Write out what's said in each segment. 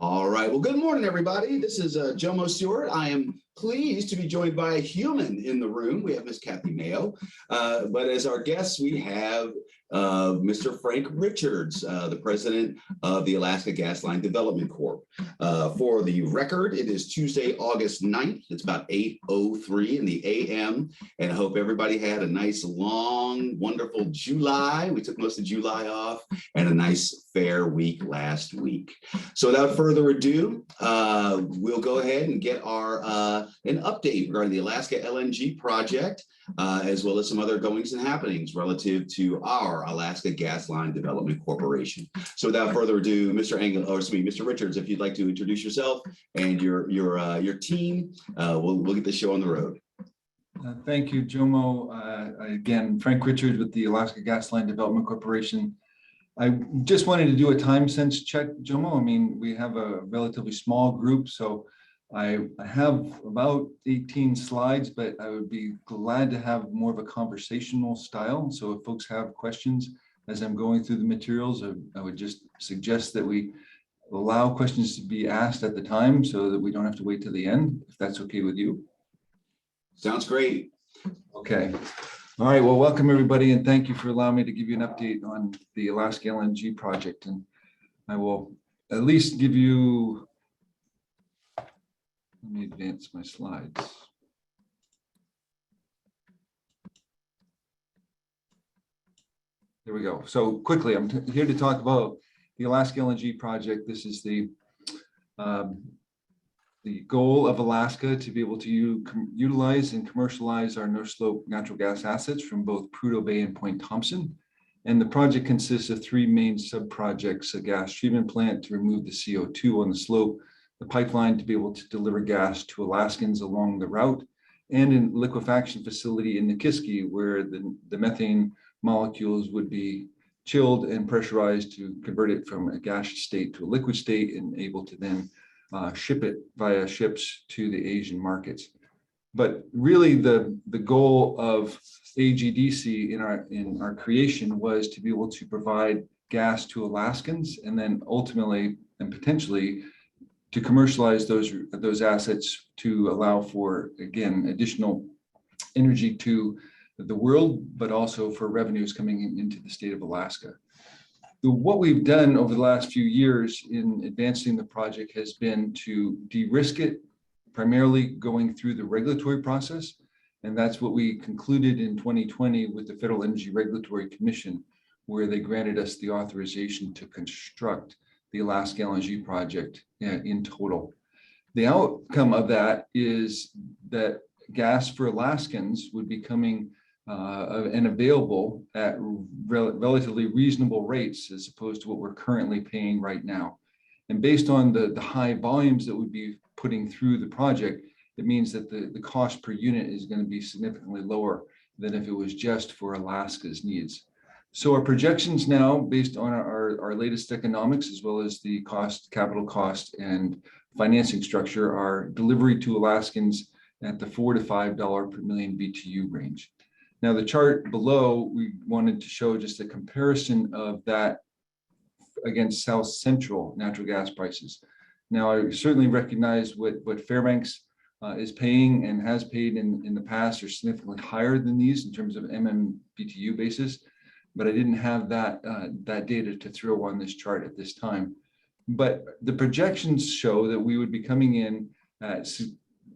All right. Well, good morning, everybody. This is Jomo Stewart. I am pleased to be joined by a human in the room. We have Miss Kathy Mayo. But as our guests, we have Mr. Frank Richards, the president of the Alaska Gasline Development Corp. For the record, it is Tuesday, August 9th. It's about 8:03 in the a.m. And I hope everybody had a nice, long, wonderful July. We took most of July off and a nice fair week last week. So without further ado, we'll go ahead and get our an update regarding the Alaska LNG project, as well as some other goings and happenings relative to our Alaska Gasline Development Corporation. So without further ado, Mr. Richards, if you'd like to introduce yourself and your team, we'll get the show on the road. Thank you, Jomo. Again, Frank Richards with the Alaska Gasline Development Corporation. I just wanted to do a time sense check, Jomo. I mean, we have a relatively small group, so I have about 18 slides, but I would be glad to have more of a conversational style. So if folks have questions as I'm going through the materials, I would just suggest that we allow questions to be asked at the time so that we don't have to wait till the end, if that's okay with you. Sounds great. Okay. All right. Well, welcome everybody, and thank you for allowing me to give you an update on the Alaska LNG project. And I will at least give you, let me advance my slides. There we go. So quickly, I'm here to talk about the Alaska LNG project. This is the goal of Alaska to be able to utilize and commercialize our North Slope natural gas assets from both Prudhoe Bay and Point Thompson. And the project consists of three main sub-projects: a gas treatment plant to remove the CO2 on the slope, the pipeline to be able to deliver gas to Alaskans along the route, and a liquefaction facility in Nikiski where the methane molecules would be chilled and pressurized to convert it from a gaseous state to a liquid state and able to then ship it via ships to the Asian markets. But really the goal of AGDC in our creation was to be able to provide gas to Alaskans and then ultimately and potentially to commercialize those assets to allow for, again, additional energy to the world, but also for revenues coming into the state of Alaska. What we've done over the last few years in advancing the project has been to de-risk it, primarily going through the regulatory process. And that's what we concluded in 2020 with the Federal Energy Regulatory Commission, where they granted us the authorization to construct the Alaska LNG project in total. The outcome of that is that gas for Alaskans would be coming and available at relatively reasonable rates as opposed to what we're currently paying right now. And based on the high volumes that would be putting through the project, it means that the cost per unit is going to be significantly lower than if it was just for Alaska's needs. So our projections now, based on our latest economics, as well as the capital cost and financing structure, are delivery to Alaskans at the $4 to $5 per million BTU range. Now, the chart below, we wanted to show just a comparison of that against South Central natural gas prices. Now, I certainly recognize what Fairbanks is paying and has paid in the past are significantly higher than these in terms of MMBTU basis, but I didn't have that data to throw on this chart at this time. But the projections show that we would be coming in at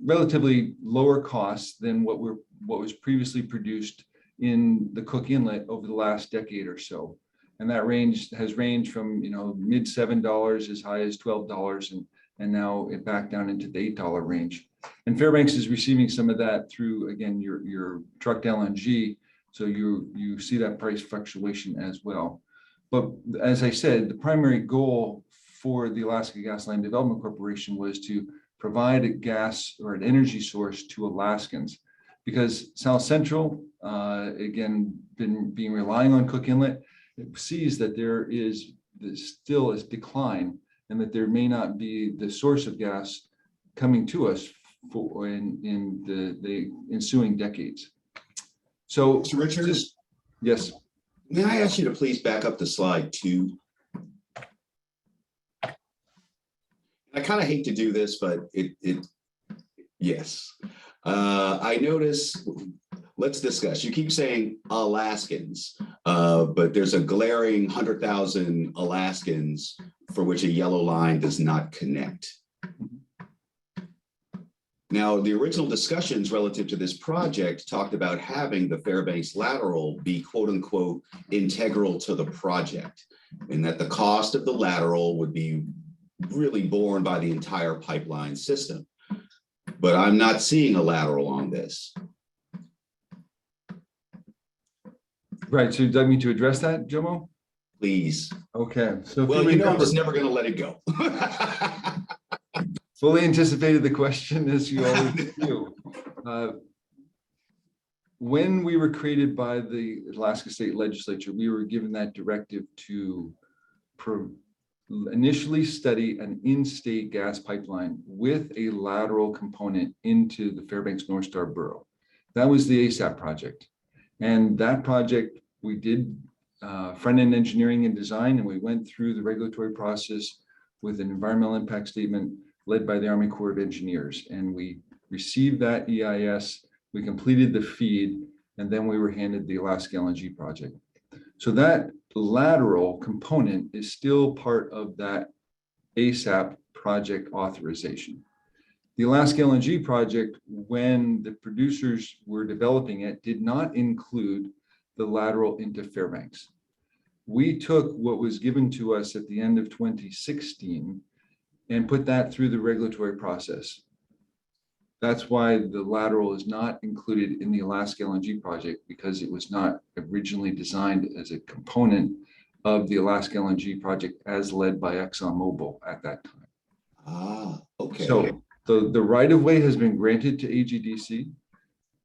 relatively lower costs than what was previously produced in the Cook Inlet over the last decade or so. And that range has ranged from mid $7 as high as $12 and now it back down into the $8 range. And Fairbanks is receiving some of that through, again, your trucked LNG. So you see that price fluctuation as well. But as I said, the primary goal for the Alaska Gasline Development Corporation was to provide a gas or an energy source to Alaskans, because South Central, again, being relying on Cook Inlet, it sees that there is still a decline and that there may not be the source of gas coming to us in the ensuing decades. So, Mr. Richards? Yes. May I ask you to please back up to slide 2? I kind of hate to do this, but yes. I notice, let's discuss. You keep saying Alaskans, but there's a glaring 100,000 Alaskans for which a yellow line does not connect. Now, the original discussions relative to this project talked about having the Fairbanks lateral be quote unquote integral to the project, and that the cost of the lateral would be really borne by the entire pipeline system. But I'm not seeing a lateral on this. Right, so you'd like me to address that, Jomo? Please. Okay, so Well, you know, I'm just never going to let it go. Fully anticipated the question, as you always do. When we were created by the Alaska State Legislature, we were given that directive to initially study an in-state gas pipeline with a lateral component into the Fairbanks North Star Borough. That was the ASAP project. And that project, we did front-end engineering and design, and we went through the regulatory process with an environmental impact statement led by the Army Corps of Engineers. And we received that EIS, we completed the FEED, and then we were handed the Alaska LNG project. So that lateral component is still part of that ASAP project authorization. The Alaska LNG project, when the producers were developing it, did not include the lateral into Fairbanks. We took what was given to us at the end of 2016 and put that through the regulatory process. That's why the lateral is not included in the Alaska LNG project, because it was not originally designed as a component of the Alaska LNG project as led by ExxonMobil at that time. Ah, okay. So the right-of-way has been granted to AGDC.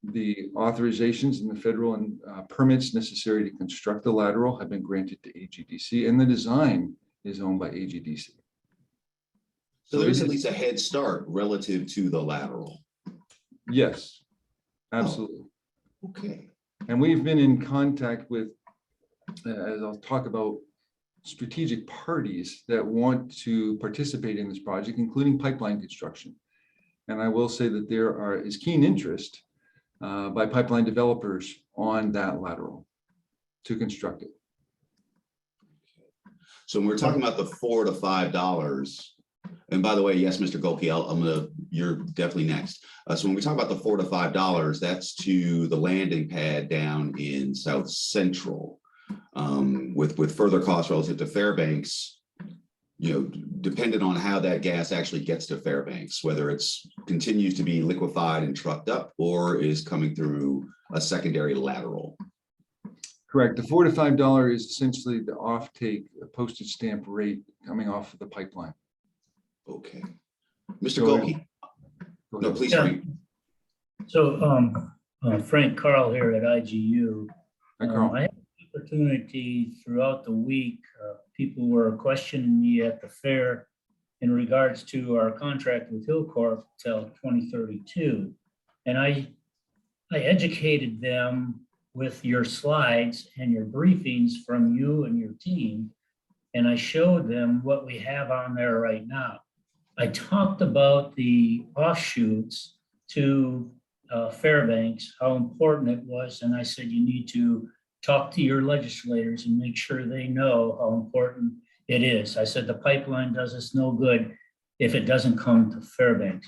The authorizations and the federal and permits necessary to construct the lateral have been granted to AGDC, and the design is owned by AGDC. So there's at least a head start relative to the lateral. Yes, absolutely. Oh, okay. And we've been in contact with, as I'll talk about, strategic parties that want to participate in this project, including pipeline construction. And I will say that there is keen interest by pipeline developers on that lateral to construct it. So when we're talking about the $4 to $5, and by the way, yes, Mr. Golke, you're definitely next. So when we talk about the $4 to $5, that's to the landing pad down in South Central, with further costs relative to Fairbanks, you know, dependent on how that gas actually gets to Fairbanks, whether it's continues to be liquefied and trucked up or is coming through a secondary lateral. Correct. The $4 to $5 is essentially the offtake postage stamp rate coming off of the pipeline. Okay. Mr. Golke. No, please. Yeah. So Frank Carl here at IGU. Hi, Carl. I had the opportunity throughout the week. People were questioning me at the fair in regards to our contract with Hillcorp till 2032. And I educated them with your slides and your briefings from you and your team. And I showed them what we have on there right now. I talked about the offshoots to Fairbanks, how important it was. And I said, you need to talk to your legislators and make sure they know how important it is. I said, the pipeline does us no good if it doesn't come to Fairbanks.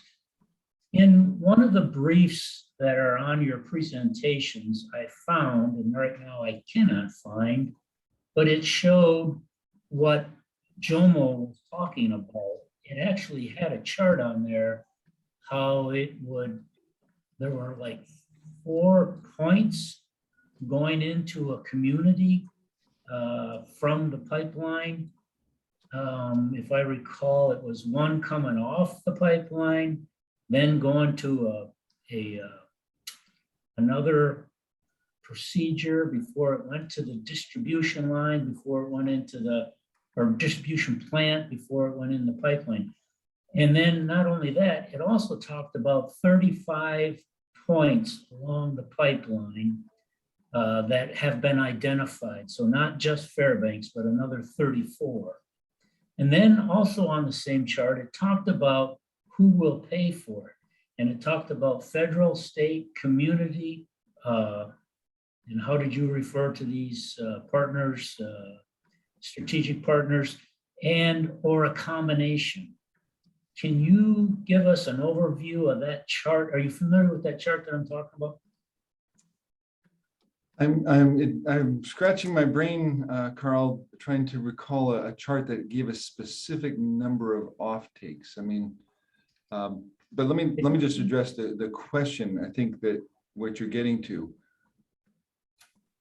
In one of the briefs that are on your presentations, I found, and right now I cannot find, but it showed what Jomo was talking about. It actually had a chart on there, how it would, there were like 4 points going into a community from the pipeline. If I recall, it was one coming off the pipeline, then going to another procedure before it went to the distribution line, before it went into the distribution plant, before it went in the pipeline. And then not only that, it also talked about 35 points along the pipeline that have been identified. So not just Fairbanks, but another 34. And then also on the same chart, it talked about who will pay for it. And it talked about federal, state, community, and how did you refer to these partners, strategic partners, and or a combination? Can you give us an overview of that chart? Are you familiar with that chart that I'm talking about? I'm scratching my brain, Carl, trying to recall a chart that gave a specific number of offtakes. I mean, but let me just address the question. I think that what you're getting to.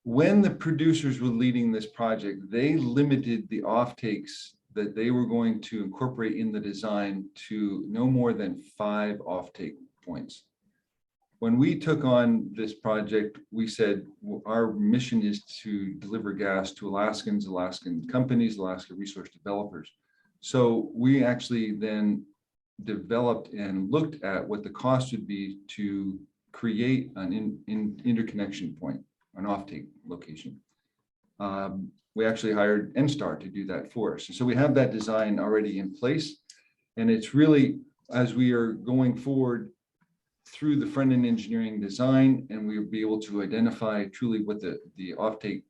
When the producers were leading this project, they limited the offtakes that they were going to incorporate in the design to no more than 5 offtake points. When we took on this project, we said our mission is to deliver gas to Alaskans, Alaskan companies, Alaska resource developers. So we actually then developed and looked at what the cost would be to create an interconnection point, an offtake location. We actually hired NSTAR to do that for us. So we have that design already in place. And it's really, as we are going forward through the front-end engineering design, and we'll be able to identify truly what the offtake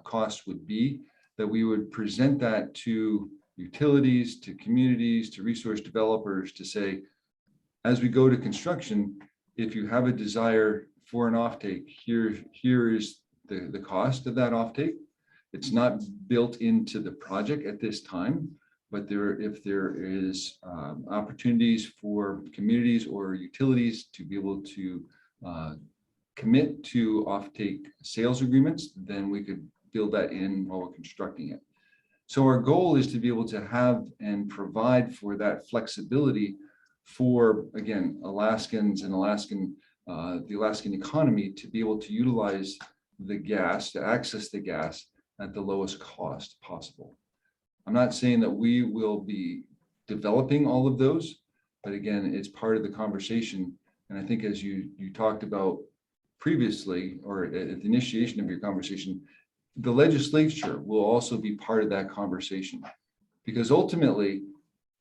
cost would be, that we would present that to utilities, to communities, to resource developers to say, as we go to construction, if you have a desire for an offtake, here is the cost of that offtake. It's not built into the project at this time, but if there is opportunities for communities or utilities to be able to commit to offtake sales agreements, then we could build that in while we're constructing it. So our goal is to be able to have and provide for that flexibility for, again, Alaskans and the Alaskan economy to be able to utilize the gas, to access the gas at the lowest cost possible. I'm not saying that we will be developing all of those, but again, it's part of the conversation. And I think as you talked about previously, or at the initiation of your conversation, the legislature will also be part of that conversation. Because ultimately,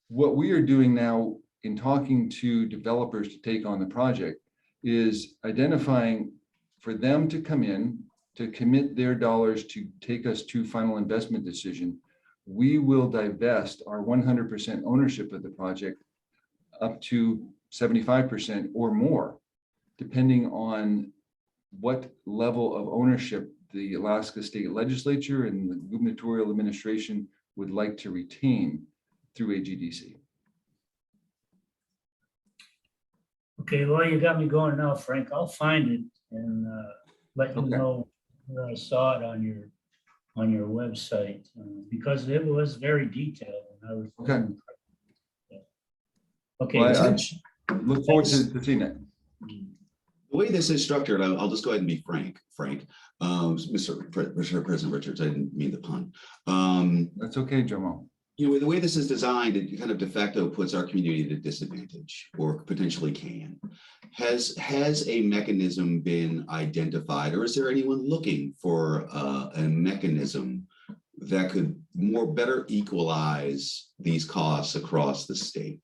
what we are doing now in talking to developers to take on the project is identifying for them to come in, to commit their dollars to take us to final investment decision. We will divest our 100% ownership of the project up to 75% or more, depending on what level of ownership the Alaska State Legislature and the gubernatorial administration would like to retain through AGDC. Okay, well, you got me going now, Frank. I'll find it and let you know where I saw it on your website because it was very detailed. And I was okay. Well, I look forward to seeing it. The way this is structured, I'll just go ahead and be frank. Mr. President Richards, I didn't mean the pun. That's okay, Jomo. You know, the way this is designed, it kind of de facto puts our community at a disadvantage, or potentially can. Has a mechanism been identified, or is there anyone looking for a mechanism that could better equalize these costs across the state?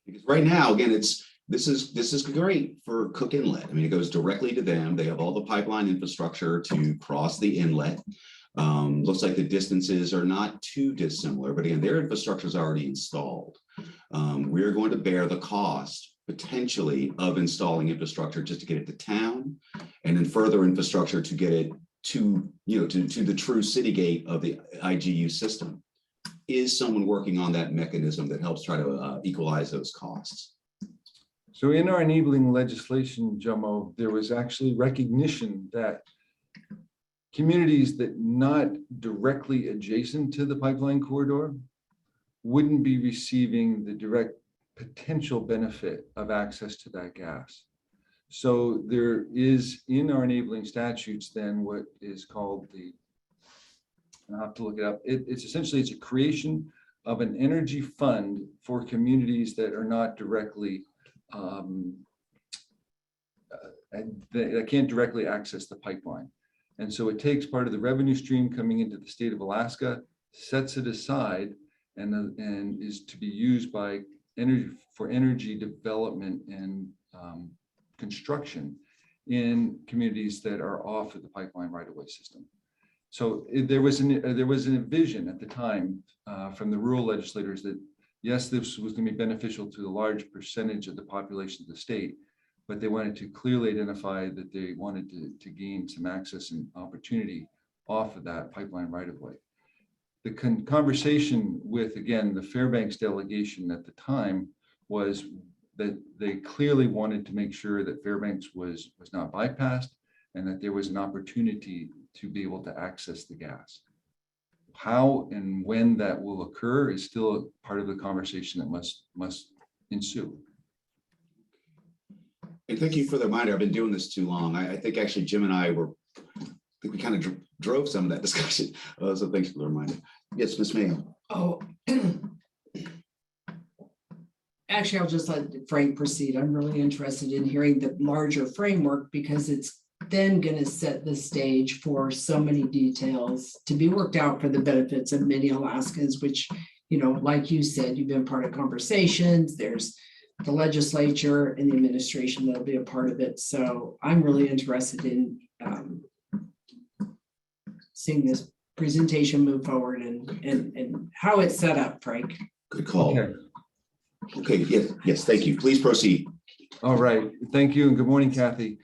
Because right now, again, this is great for Cook Inlet. I mean, it goes directly to them. They have all the pipeline infrastructure to cross the inlet. Looks like the distances are not too dissimilar, but again, their infrastructure is already installed. We're going to bear the cost potentially of installing infrastructure just to get it to town, and then further infrastructure to get it to the true city gate of the IGU system. Is someone working on that mechanism that helps try to equalize those costs? So in our enabling legislation, Jomo, there was actually recognition that communities that not directly adjacent to the pipeline corridor wouldn't be receiving the direct potential benefit of access to that gas. So there is in our enabling statutes then what is called I'll have to look it up. It's essentially a creation of an energy fund for communities that are not directly that can't directly access the pipeline. And so it takes part of the revenue stream coming into the state of Alaska sets it aside and is to be used by energy development and construction in communities that are off of the pipeline right-of-way system. So there was a vision at the time from the rural legislators that yes, this was going to be beneficial to a large percentage of the population of the state, but they wanted to clearly identify that they wanted to gain some access and opportunity off of that pipeline right-of-way. The conversation with, again, the Fairbanks delegation at the time was that they clearly wanted to make sure that Fairbanks was not bypassed and that there was an opportunity to be able to access the gas. How and when that will occur is still part of the conversation that must ensue. And thank you for the reminder. I've been doing this too long. I think actually Jim and I we kind of drove some of that discussion. So thanks for the reminder. Yes, Ms. Mayo. Oh, actually, I'll just let Frank proceed. I'm really interested in hearing the larger framework because it's then going to set the stage for so many details to be worked out for the benefits of many Alaskans, which, you know, like you said, you've been part of conversations. There's the legislature and the administration that'll be a part of it. So I'm really interested in seeing this presentation move forward and how it's set up, Frank. Good call. Okay, yes, thank you. Please proceed. All right, thank you and good morning, Kathy.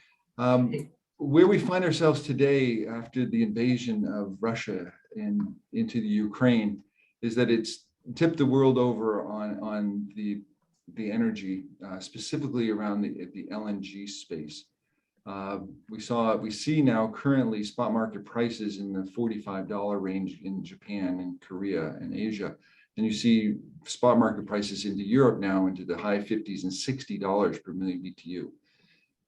Where we find ourselves today after the invasion of Russia into the Ukraine is that it's tipped the world over on the energy, specifically around the LNG space. We see now currently spot market prices in the $45 range in Japan and Korea and Asia. And you see spot market prices into Europe now into the high 50s and $60 per million BTU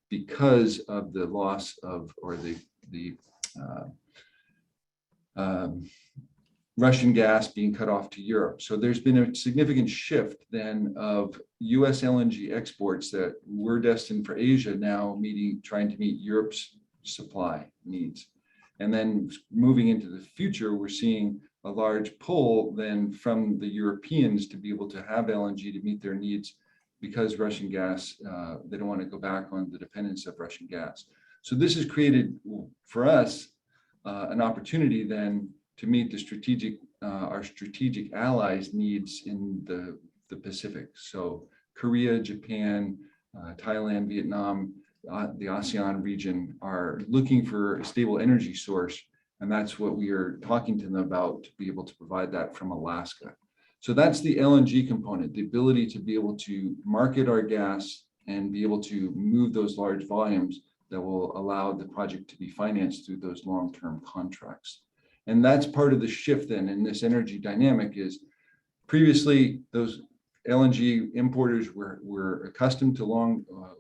because of the loss of, or the Russian gas being cut off to Europe. So there's been a significant shift then of US LNG exports that were destined for Asia now trying to meet Europe's supply needs. And then moving into the future, we're seeing a large pull then from the Europeans to be able to have LNG to meet their needs because Russian gas, they don't want to go back on the dependence of Russian gas. So this has created for us an opportunity then to meet the our strategic allies' needs in the Pacific. So Korea, Japan, Thailand, Vietnam, the ASEAN region are looking for a stable energy source. And that's what we are talking to them about to be able to provide that from Alaska. So that's the LNG component, the ability to be able to market our gas and be able to move those large volumes that will allow the project to be financed through those long-term contracts. And that's part of the shift then in this energy dynamic is previously those LNG importers were accustomed to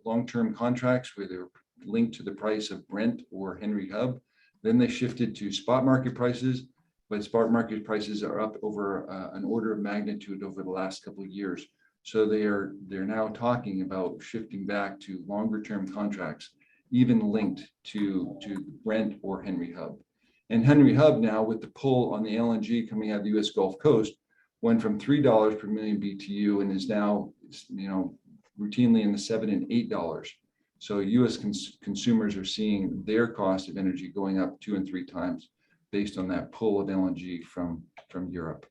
long-term contracts where they were linked to the price of Brent or Henry Hub. Then they shifted to spot market prices, but spot market prices are up over an order of magnitude over the last couple of years. So they're now talking about shifting back to longer term contracts, even linked to Brent or Henry Hub. And Henry Hub now with the pull on the LNG coming out of the US Gulf Coast went from $3 per million BTU and is now, routinely in the $7 and $8. So US consumers are seeing their cost of energy going up 2 and 3 times based on that pull of LNG from Europe.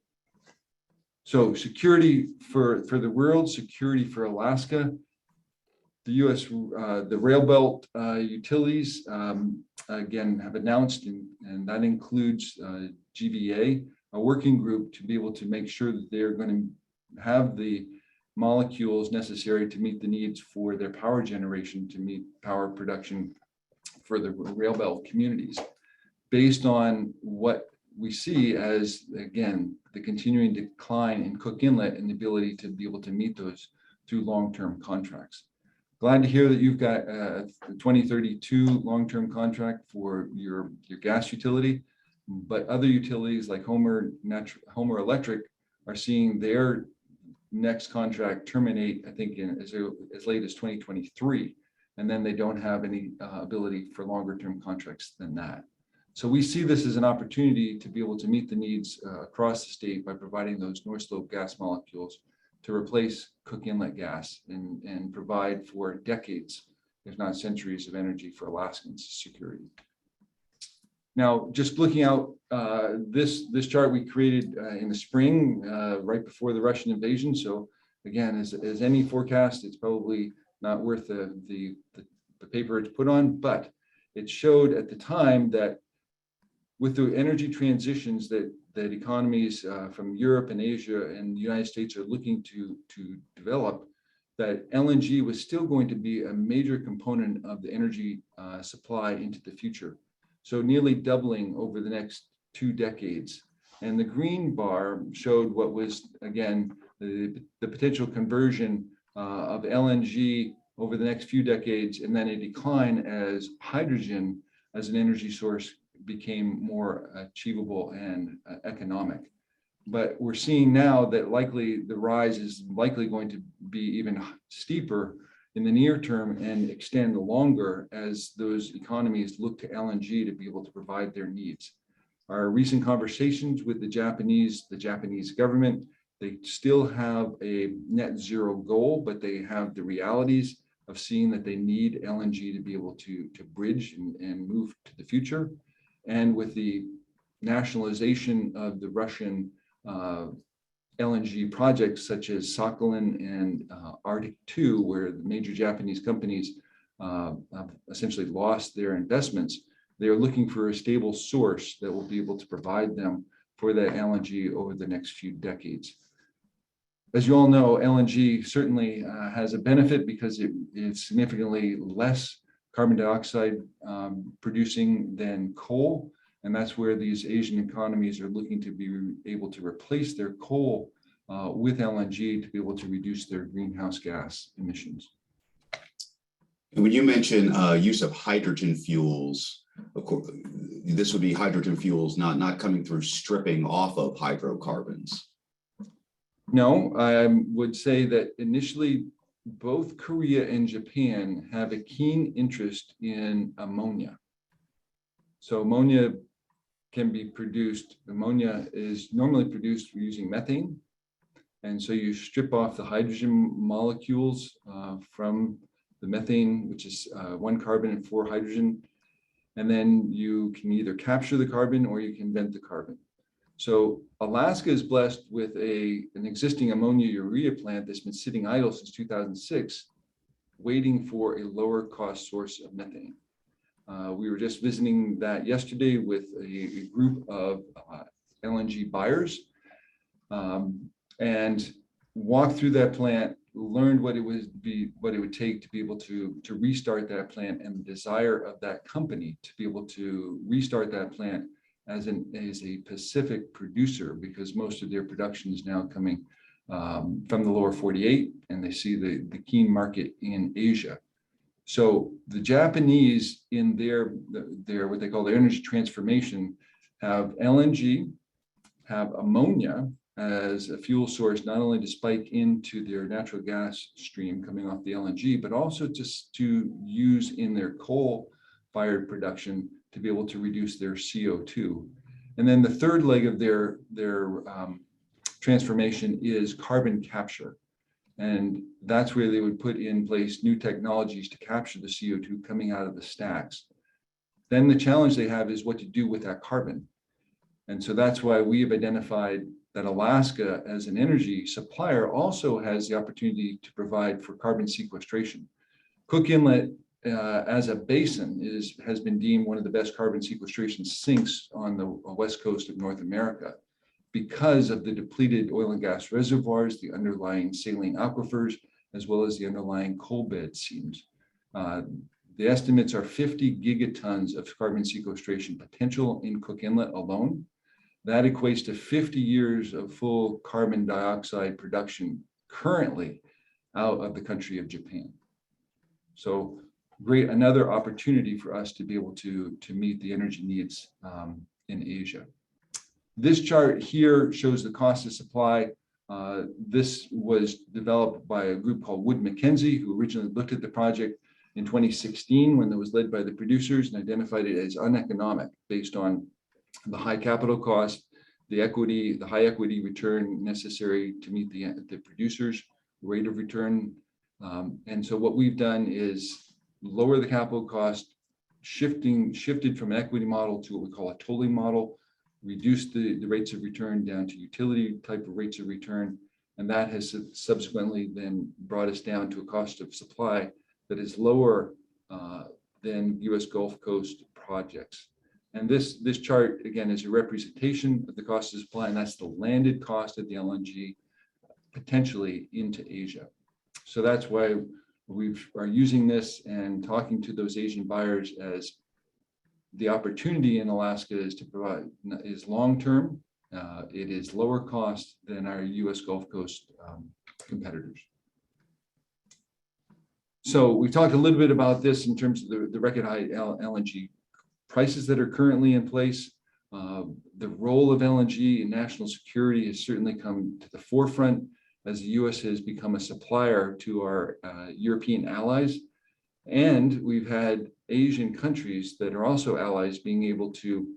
So security for the world, security for Alaska, the US, the rail belt utilities, again, have announced, and that includes GVA, a working group to be able to make sure that they're going to have the molecules necessary to meet the needs for their power generation, to meet power production for the rail belt communities, based on what we see as, again, the continuing decline in Cook Inlet and the ability to be able to meet those through long-term contracts. Glad to hear that you've got a 2032 long-term contract for your gas utility, but other utilities like Homer Electric are seeing their next contract terminate, I think, in as late as 2023, and then they don't have any ability for longer term contracts than that. So we see this as an opportunity to be able to meet the needs across the state by providing those North Slope gas molecules to replace Cook Inlet gas and provide for decades, if not centuries, of energy for Alaskans' security. Now, just looking out, this chart we created in the spring, right before the Russian invasion. So again, as any forecast, it's probably not worth the paper it's put on, but it showed at the time that with the energy transitions that economies from Europe and Asia and the United States are looking to develop, that LNG was still going to be a major component of the energy supply into the future. So nearly doubling over the next 2 decades. And the green bar showed what was, again, the potential conversion of LNG over the next few decades, and then a decline as hydrogen as an energy source became more achievable and economic. But we're seeing now that likely the rise is likely going to be even steeper in the near term and extend longer as those economies look to LNG to be able to provide their needs. Our recent conversations with the Japanese government, they still have a net zero goal, but they have the realities of seeing that they need LNG to be able to bridge and move to the future. And with the nationalization of the Russian LNG projects such as Sakhalin and Arctic 2, where the major Japanese companies have essentially lost their investments, they are looking for a stable source that will be able to provide them for that LNG over the next few decades. As you all know, LNG certainly has a benefit because it is significantly less carbon dioxide producing than coal. And that's where these Asian economies are looking to be able to replace their coal with LNG to be able to reduce their greenhouse gas emissions. And when you mention use of hydrogen fuels, of course, this would be hydrogen fuels not coming through stripping off of hydrocarbons. No, I would say that initially both Korea and Japan have a keen interest in ammonia. So ammonia can be produced. Ammonia is normally produced using methane. And so you strip off the hydrogen molecules from the methane, which is 1 carbon and 4 hydrogen. And then you can either capture the carbon or you can vent the carbon. So Alaska is blessed with an existing ammonia urea plant that's been sitting idle since 2006, waiting for a lower cost source of methane. We were just visiting that yesterday with a group of LNG buyers and walked through that plant, learned what it would take to be able to restart that plant, and the desire of that company to be able to restart that plant as a Pacific producer, because most of their production is now coming from the lower 48, and they see the keen market in Asia. So the Japanese in their what they call their energy transformation have LNG, have ammonia as a fuel source, not only to spike into their natural gas stream coming off the LNG, but also just to use in their coal-fired production to be able to reduce their CO2. And then the third leg of their transformation is carbon capture. And that's where they would put in place new technologies to capture the CO2 coming out of the stacks. Then the challenge they have is what to do with that carbon. And so that's why we have identified that Alaska as an energy supplier also has the opportunity to provide for carbon sequestration. Cook Inlet as a basin has been deemed one of the best carbon sequestration sinks on the west coast of North America because of the depleted oil and gas reservoirs, the underlying saline aquifers, as well as the underlying coal bed seams. The estimates are 50 gigatons of carbon sequestration potential in Cook Inlet alone. That equates to 50 years of full carbon dioxide production currently out of the country of Japan. So great, another opportunity for us to be able to meet the energy needs in Asia. This chart here shows the cost of supply. This was developed by a group called Wood Mackenzie, who originally looked at the project in 2016 when it was led by the producers and identified it as uneconomic based on the high capital cost, the high equity return necessary to meet the producers' rate of return. And so what we've done is lower the capital cost, shifted from an equity model to what we call a tolling model, reduced the rates of return down to utility type of rates of return. And that has subsequently then brought us down to a cost of supply that is lower than US Gulf Coast projects. And this chart, again, is a representation of the cost of supply, and that's the landed cost of the LNG potentially into Asia. So that's why we are using this and talking to those Asian buyers as the opportunity in Alaska is long-term. It is lower cost than our US Gulf Coast competitors. So we talked a little bit about this in terms of the record high LNG prices that are currently in place. The role of LNG in national security has certainly come to the forefront as the US has become a supplier to our European allies. And we've had Asian countries that are also allies being able to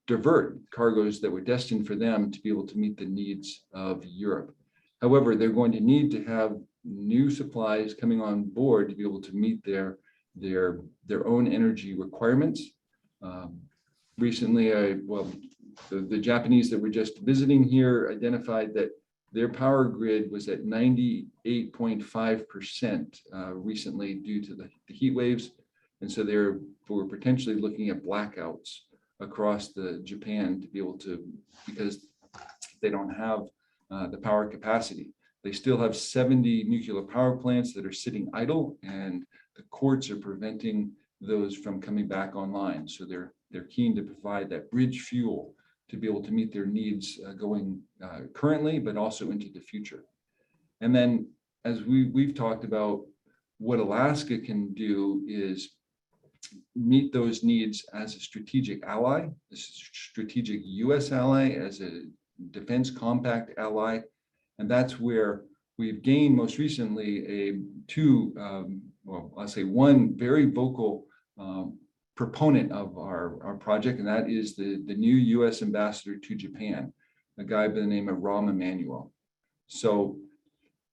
divert cargoes that were destined for them to be able to meet the needs of Europe. However, they're going to need to have new supplies coming on board to be able to meet their own energy requirements. Recently, the Japanese that were just visiting here identified that their power grid was at 98.5% recently due to the heat waves. And so we're potentially looking at blackouts across Japan to be able to, because they don't have the power capacity. They still have 70 nuclear power plants that are sitting idle, and the courts are preventing those from coming back online. So they're keen to provide that bridge fuel to be able to meet their needs going currently, but also into the future. And then, as we've talked about, what Alaska can do is meet those needs as a strategic ally, a strategic US ally, as a defense compact ally. And that's where we've gained most recently one very vocal proponent of our project, and that is the new US ambassador to Japan, a guy by the name of Rahm Emanuel. So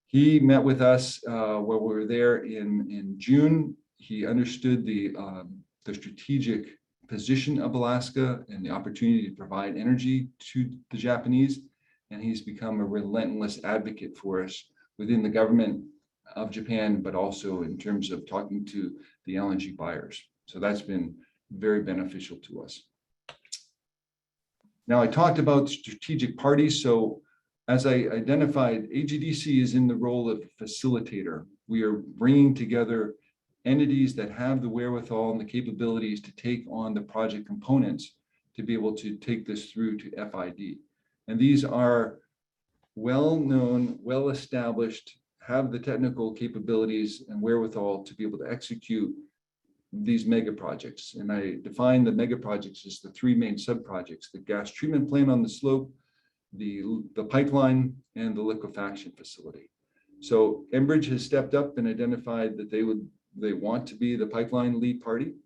he met with us while we were there in June. He understood the strategic position of Alaska and the opportunity to provide energy to the Japanese. And he's become a relentless advocate for us within the government of Japan, but also in terms of talking to the LNG buyers. So that's been very beneficial to us. Now, I talked about strategic parties. So as I identified, AGDC is in the role of facilitator. We are bringing together entities that have the wherewithal and the capabilities to take on the project components to be able to take this through to FID. And these are well-known, well-established, have the technical capabilities and wherewithal to be able to execute these mega projects. And I define the mega projects as the three main sub-projects: the gas treatment plant on the slope, the pipeline, and the liquefaction facility. So Enbridge has stepped up and identified that they want to be the pipeline lead party.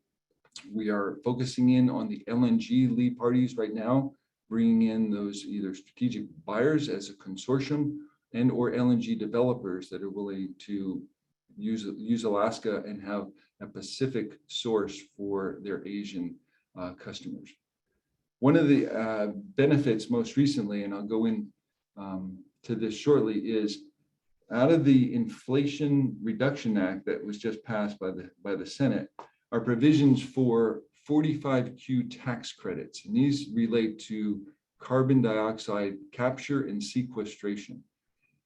We are focusing in on the LNG lead parties right now, bringing in those either strategic buyers as a consortium and or LNG developers that are willing to use Alaska and have a Pacific source for their Asian customers. One of the benefits most recently, and I'll go in to this shortly, is out of the Inflation Reduction Act that was just passed by the Senate are provisions for 45Q tax credits, and these relate to carbon dioxide capture and sequestration.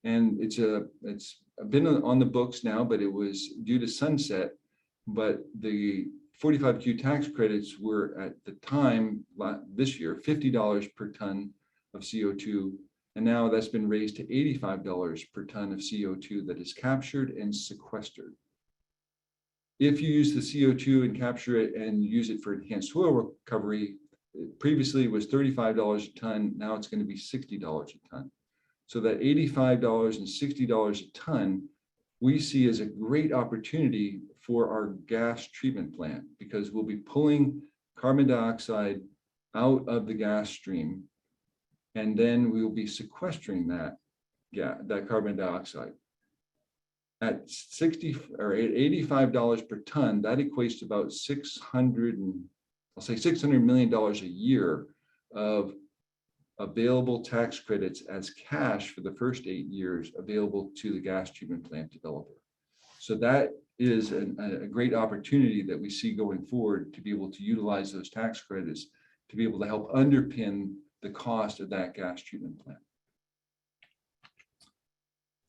And it's been on the books now, but it was due to sunset. But the 45Q tax credits were at the time this year $50 per ton of CO2, and now that's been raised to $85 per ton of CO2 that is captured and sequestered. If you use the CO2 and capture it and use it for enhanced soil recovery, previously it was $35 a ton, now it's going to be $60 a ton. So that $85 and $60 a ton we see as a great opportunity for our gas treatment plant, because we'll be pulling carbon dioxide out of the gas stream, and then we will be sequestering that carbon dioxide. At 60 or $85 per ton, that equates to about $600 million a year of available tax credits as cash for the first 8 years available to the gas treatment plant developer. So that is a great opportunity that we see going forward to be able to utilize those tax credits to be able to help underpin the cost of that gas treatment plant.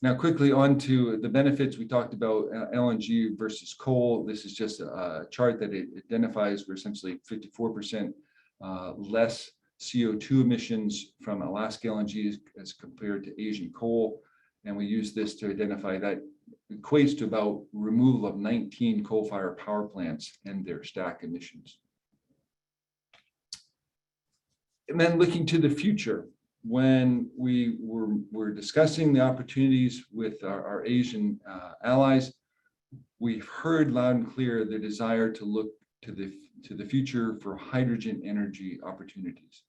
Now, quickly on to the benefits. We talked about LNG versus coal. This is just a chart that it identifies we're essentially 54% less CO2 emissions from Alaska LNG as compared to Asian coal. And we use this to identify that equates to about removal of 19 coal-fired power plants and their stack emissions. And then looking to the future, when we were discussing the opportunities with our Asian allies, we've heard loud and clear the desire to look to the future for hydrogen energy opportunities.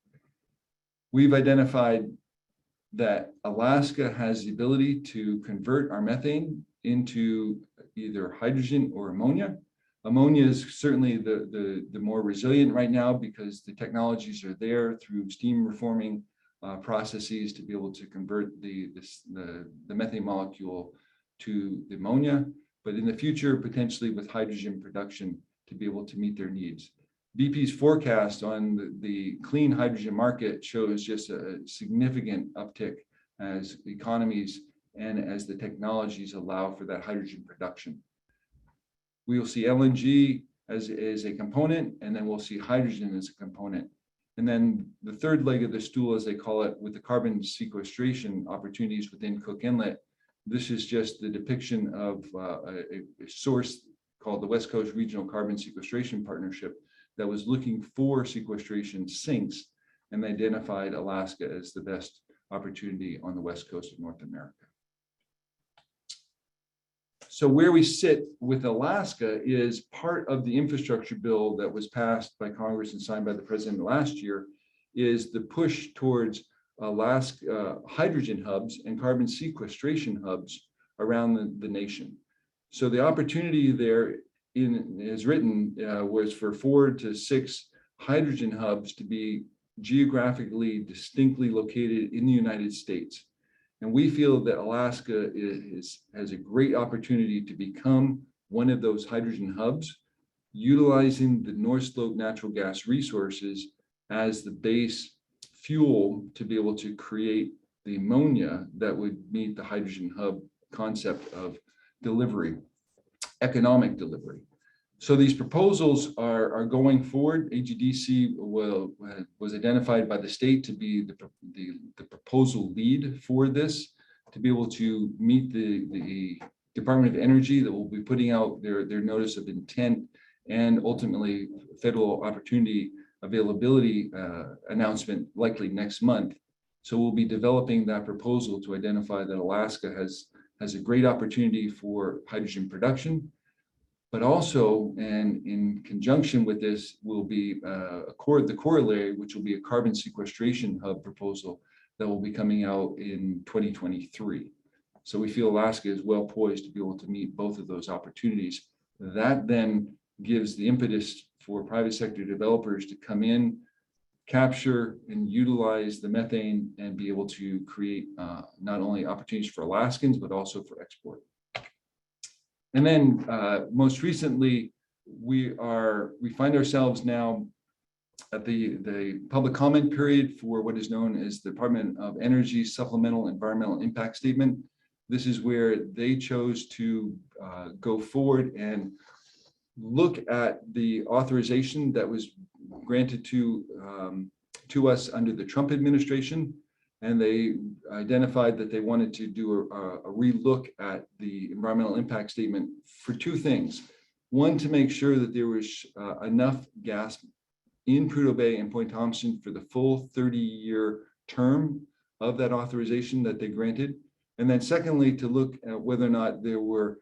We've identified that Alaska has the ability to convert our methane into either hydrogen or ammonia. Ammonia is certainly the more resilient right now because the technologies are there through steam reforming processes to be able to convert the methane molecule to the ammonia, but in the future, potentially with hydrogen production to be able to meet their needs. BP's forecast on the clean hydrogen market shows just a significant uptick as economies and as the technologies allow for that hydrogen production. We will see LNG as a component, and then we'll see hydrogen as a component. And then the third leg of the stool, as they call it, with the carbon sequestration opportunities within Cook Inlet. This is just the depiction of a source called the West Coast Regional Carbon Sequestration Partnership that was looking for sequestration sinks and identified Alaska as the best opportunity on the West Coast of North America. So where we sit with Alaska is part of the infrastructure bill that was passed by Congress and signed by the president last year is the push towards Alaska hydrogen hubs and carbon sequestration hubs around the nation. So the opportunity there is written was for 4 to 6 hydrogen hubs to be geographically distinctly located in the United States. And we feel that Alaska has a great opportunity to become one of those hydrogen hubs, utilizing the North Slope natural gas resources as the base fuel to be able to create the ammonia that would meet the hydrogen hub concept of delivery, economic delivery. So these proposals are going forward. AGDC was identified by the state to be the proposal lead for this, to be able to meet the Department of Energy that will be putting out their notice of intent and ultimately federal opportunity availability announcement likely next month. So we'll be developing that proposal to identify that Alaska has a great opportunity for hydrogen production. But also, and in conjunction with this, will be the corollary, which will be a carbon sequestration hub proposal that will be coming out in 2023. So we feel Alaska is well poised to be able to meet both of those opportunities. That then gives the impetus for private sector developers to come in, capture and utilize the methane and be able to create not only opportunities for Alaskans, but also for export. And then most recently, we find ourselves now at the public comment period for what is known as the Department of Energy Supplemental Environmental Impact Statement. This is where they chose to go forward and look at the authorization that was granted to us under the Trump administration. And they identified that they wanted to do a relook at the environmental impact statement for 2 things. One, to make sure that there was enough gas in Prudhoe Bay and Point Thompson for the full 30-year term of that authorization that they granted. And then secondly, to look at whether or not there were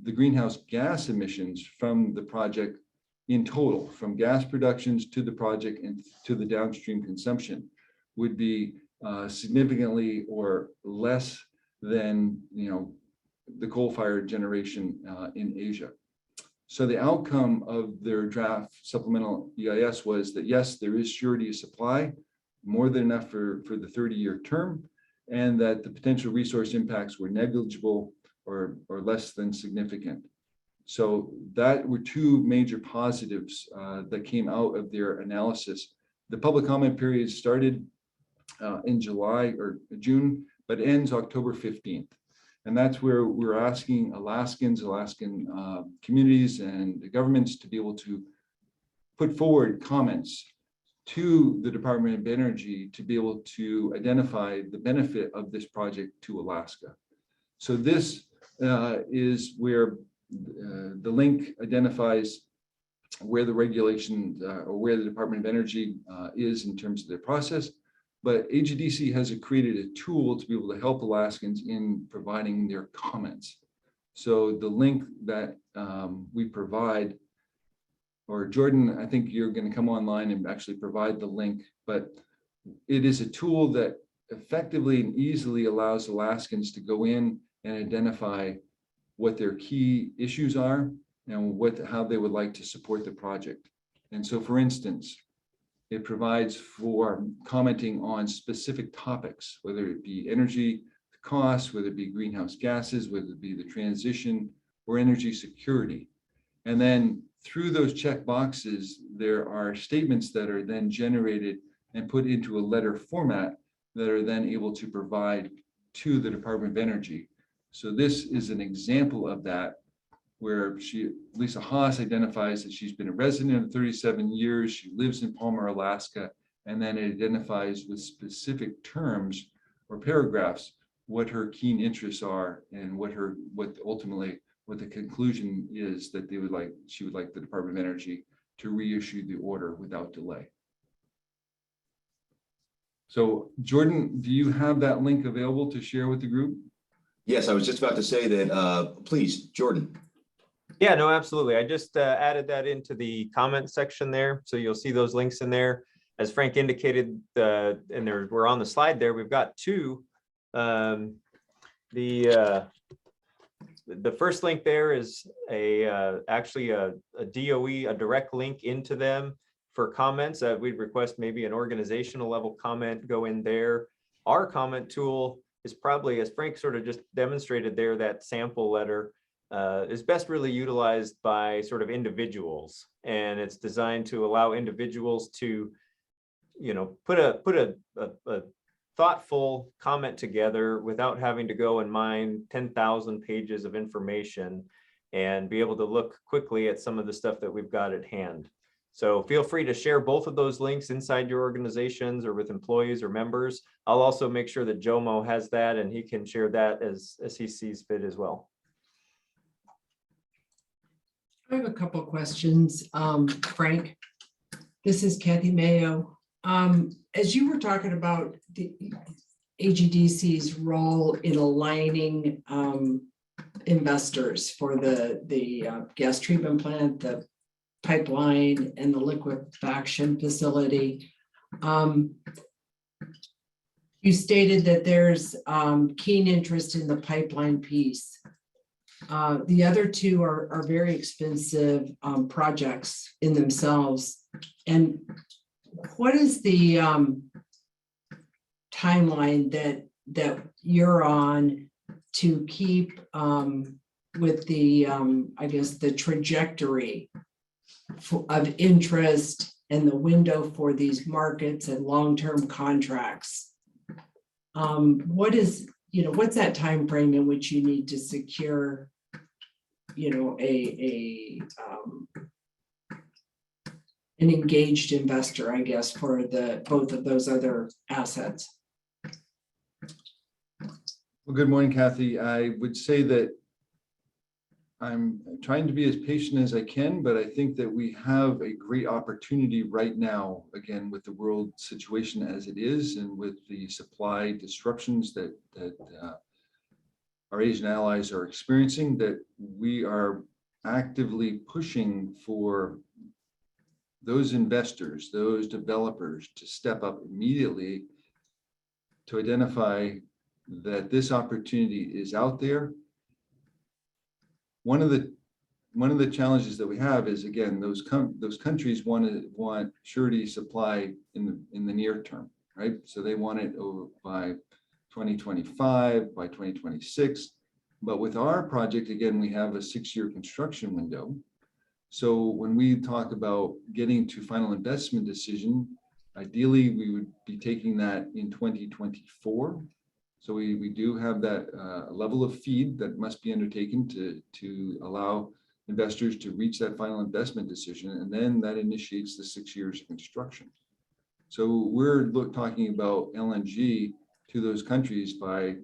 the greenhouse gas emissions from the project in total, from gas productions to the project and to the downstream consumption, would be significantly or less than, the coal-fired generation in Asia. So the outcome of their draft supplemental EIS was that, yes, there is surety of supply, more than enough for the 30-year term, and that the potential resource impacts were negligible or less than significant. So that were two major positives that came out of their analysis. The public comment period started in July or June, but ends October 15th. And that's where we're asking Alaskans, Alaskan communities and the governments to be able to put forward comments to the Department of Energy to be able to identify the benefit of this project to Alaska. So this is where the link identifies where the regulation or where the Department of Energy is in terms of their process. But AGDC has created a tool to be able to help Alaskans in providing their comments. So the link that we provide, or Jordan, I think you're going to come online and actually provide the link, but it is a tool that effectively and easily allows Alaskans to go in and identify what their key issues are and how they would like to support the project. And so, for instance, it provides for commenting on specific topics, whether it be energy costs, whether it be greenhouse gases, whether it be the transition or energy security. And then through those check boxes, there are statements that are then generated and put into a letter format that are then able to provide to the Department of Energy. So this is an example of that, where Lisa Haas identifies that she's been a resident of 37 years, she lives in Palmer, Alaska, and then it identifies with specific terms or paragraphs what her keen interests are and what the conclusion is that she would like the Department of Energy to reissue the order without delay. So Jordan, do you have that link available to share with the group? Yes, I was just about to say that, please, Jordan. Yeah, no, absolutely. I just added that into the comment section there. So you'll see those links in there. As Frank indicated, and we're on the slide there, we've got two. The first link there is actually a DOE, a direct link into them for comments. We'd request maybe an organizational level comment go in there. Our comment tool is probably, as Frank sort of just demonstrated there, that sample letter is best really utilized by sort of individuals, and it's designed to allow individuals to, put a thoughtful comment together without having to go and mine 10,000 pages of information and be able to look quickly at some of the stuff that we've got at hand. So feel free to share both of those links inside your organizations or with employees or members. I'll also make sure that Jomo has that and he can share that as he sees fit as well. I have a couple of questions, Frank. This is Kathy Mayo. As you were talking about the AGDC's role in aligning investors for the gas treatment plant, the pipeline, and the liquefaction facility, you stated that there's keen interest in the pipeline piece. The other two are very expensive projects in themselves. And what is the timeline that you're on to keep with the, I guess, the trajectory of interest and the window for these markets and long-term contracts? What's that time frame in which you need to secure, an engaged investor, I guess, for both of those other assets? Well, good morning, Kathy. I would say that I'm trying to be as patient as I can, but I think that we have a great opportunity right now, again, with the world situation as it is and with the supply disruptions that our Asian allies are experiencing, that we are actively pushing for those investors, those developers to step up immediately to identify that this opportunity is out there. One of the challenges that we have is, again, those countries want surety supply in the near term, right? So they want it by 2025, by 2026. But with our project, again, we have a 6-year construction window. So when we talk about getting to final investment decision, ideally we would be taking that in 2024. So we do have that level of FEED that must be undertaken to allow investors to reach that final investment decision, and then that initiates the 6 years of construction. So we're talking about LNG to those countries by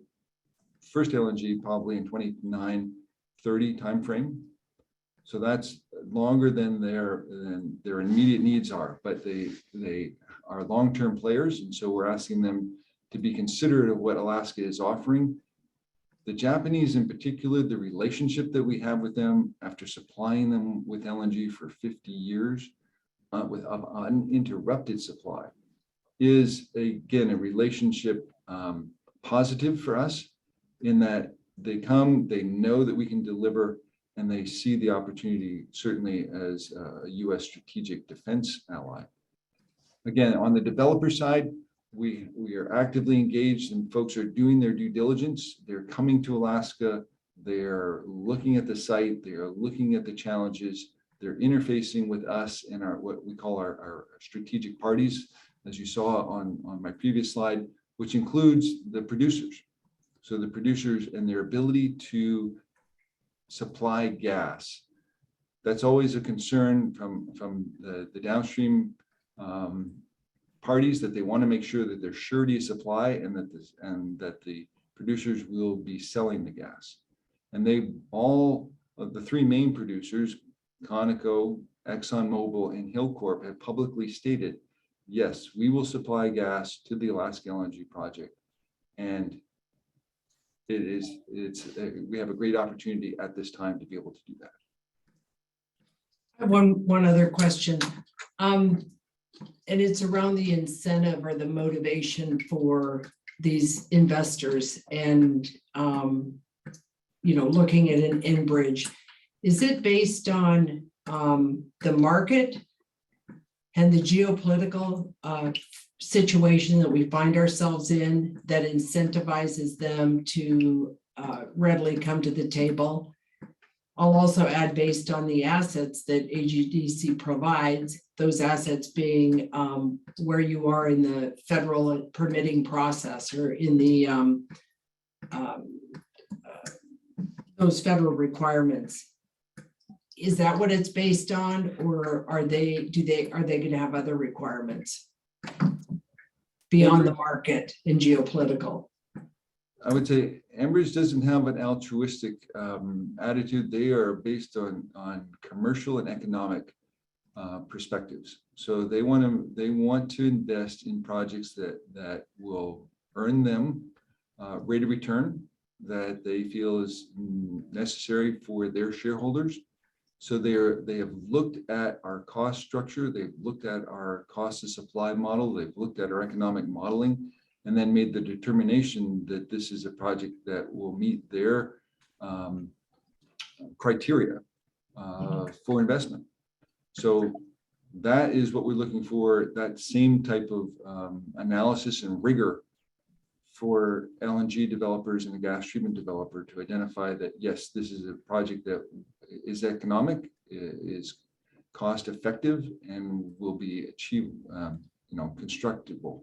first LNG probably in 29-30 timeframe. So that's longer than their immediate needs are, but they are long-term players, and so we're asking them to be considerate of what Alaska is offering. The Japanese in particular, the relationship that we have with them after supplying them with LNG for 50 years with uninterrupted supply is, again, a relationship positive for us in that they come, they know that we can deliver, and they see the opportunity certainly as a U.S. strategic defense ally. Again, on the developer side, we are actively engaged and folks are doing their due diligence. They're coming to Alaska. They're looking at the site. They are looking at the challenges. They're interfacing with us and what we call our strategic parties, as you saw on my previous slide, which includes the producers. So the producers and their ability to supply gas. That's always a concern from the downstream parties, that they want to make sure that there's surety of supply and that the producers will be selling the gas. And they all of the 3 main producers, Conoco, ExxonMobil, and Hillcorp, have publicly stated, yes, we will supply gas to the Alaska LNG project, and we have a great opportunity at this time to be able to do that. I have one other question. And it's around the incentive or the motivation for these investors and, looking at an Enbridge. Is it based on the market and the geopolitical situation that we find ourselves in that incentivizes them to readily come to the table? I'll also add, based on the assets that AGDC provides, those assets being where you are in the federal permitting process or in the those federal requirements. Is that what it's based on, or are they going to have other requirements beyond the market and geopolitical? I would say Enbridge doesn't have an altruistic attitude. They are based on commercial and economic perspectives. So they want to invest in projects that will earn them rate of return that they feel is necessary for their shareholders. So they have looked at our cost structure. They've looked at our cost of supply model. They've looked at our economic modeling, and then made the determination that this is a project that will meet their criteria for investment. So that is what we're looking for, that same type of analysis and rigor for LNG developers and a gas treatment developer to identify that, yes, this is a project that is economic, is cost effective, and will be constructible.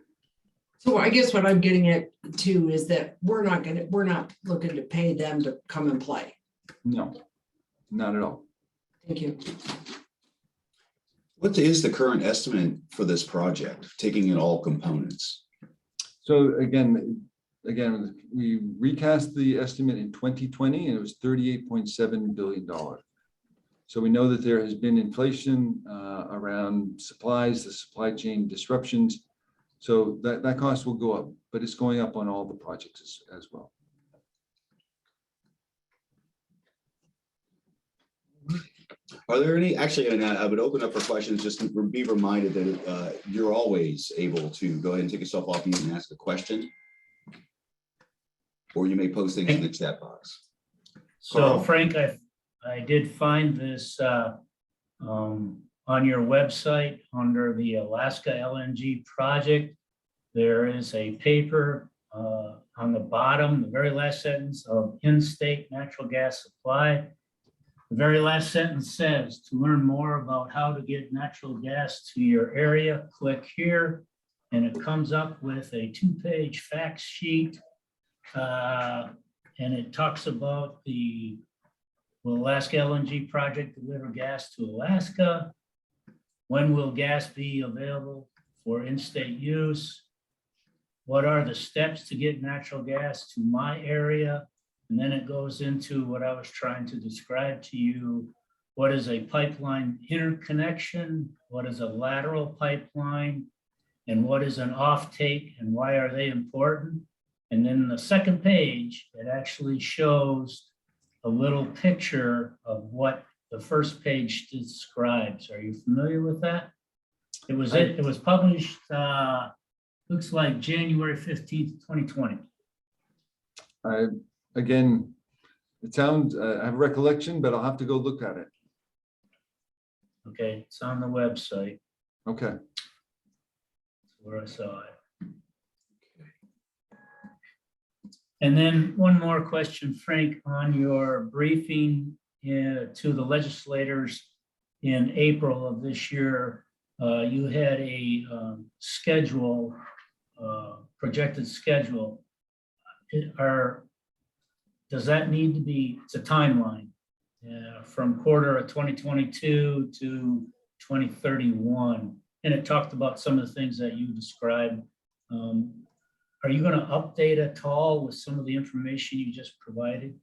So I guess what I'm getting at too is that we're not looking to pay them to come and play. No, not at all. Thank you. What is the current estimate for this project, taking in all components? So again, we recast the estimate in 2020, and it was $38.7 billion. So we know that there has been inflation around supplies, the supply chain disruptions. So that cost will go up, but it's going up on all the projects as well. Are there any, actually, and I would open up for questions, just to be reminded that you're always able to go ahead and take yourself off mute and ask a question. Or you may post things in the chat box. So Carl? Frank, I did find this on your website under the Alaska LNG Project. There is a paper on the bottom, the very last sentence of in-state natural gas supply. The very last sentence says, to learn more about how to get natural gas to your area, click here. And it comes up with a 2-page fact sheet. And it talks about will Alaska LNG Project deliver gas to Alaska? When will gas be available for in-state use? What are the steps to get natural gas to my area? And then it goes into what I was trying to describe to you. What is a pipeline interconnection? What is a lateral pipeline? And what is an offtake and why are they important? And then the second page, it actually shows a little picture of what the first page describes. Are you familiar with that? It was published, looks like January 15th, 2020. Again, it sounds, I have a recollection, but I'll have to go look at it. Okay, it's on the website. Okay. That's where I saw it. And then one more question, Frank, on your briefing to the legislators in April of this year, you had a schedule, projected schedule. Does that need to be, it's a timeline from quarter of 2022 to 2031. And it talked about some of the things that you described. Are you going to update at all with some of the information you just provided?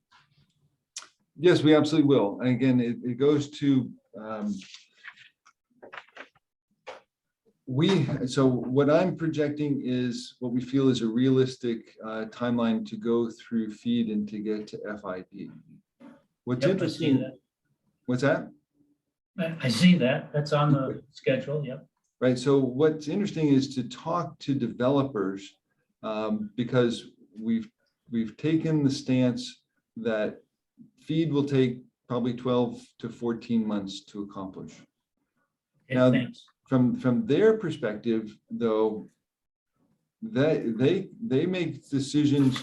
Yes, we absolutely will. And again, it goes to so what I'm projecting is what we feel is a realistic timeline to go through FEED and to get to FID. What's interesting, what's that? I see that. That's on the schedule. Yep. Right. So what's interesting is to talk to developers because we've taken the stance that FEED will take probably 12 to 14 months to accomplish. Okay, now, thanks. From their perspective, though, they make decisions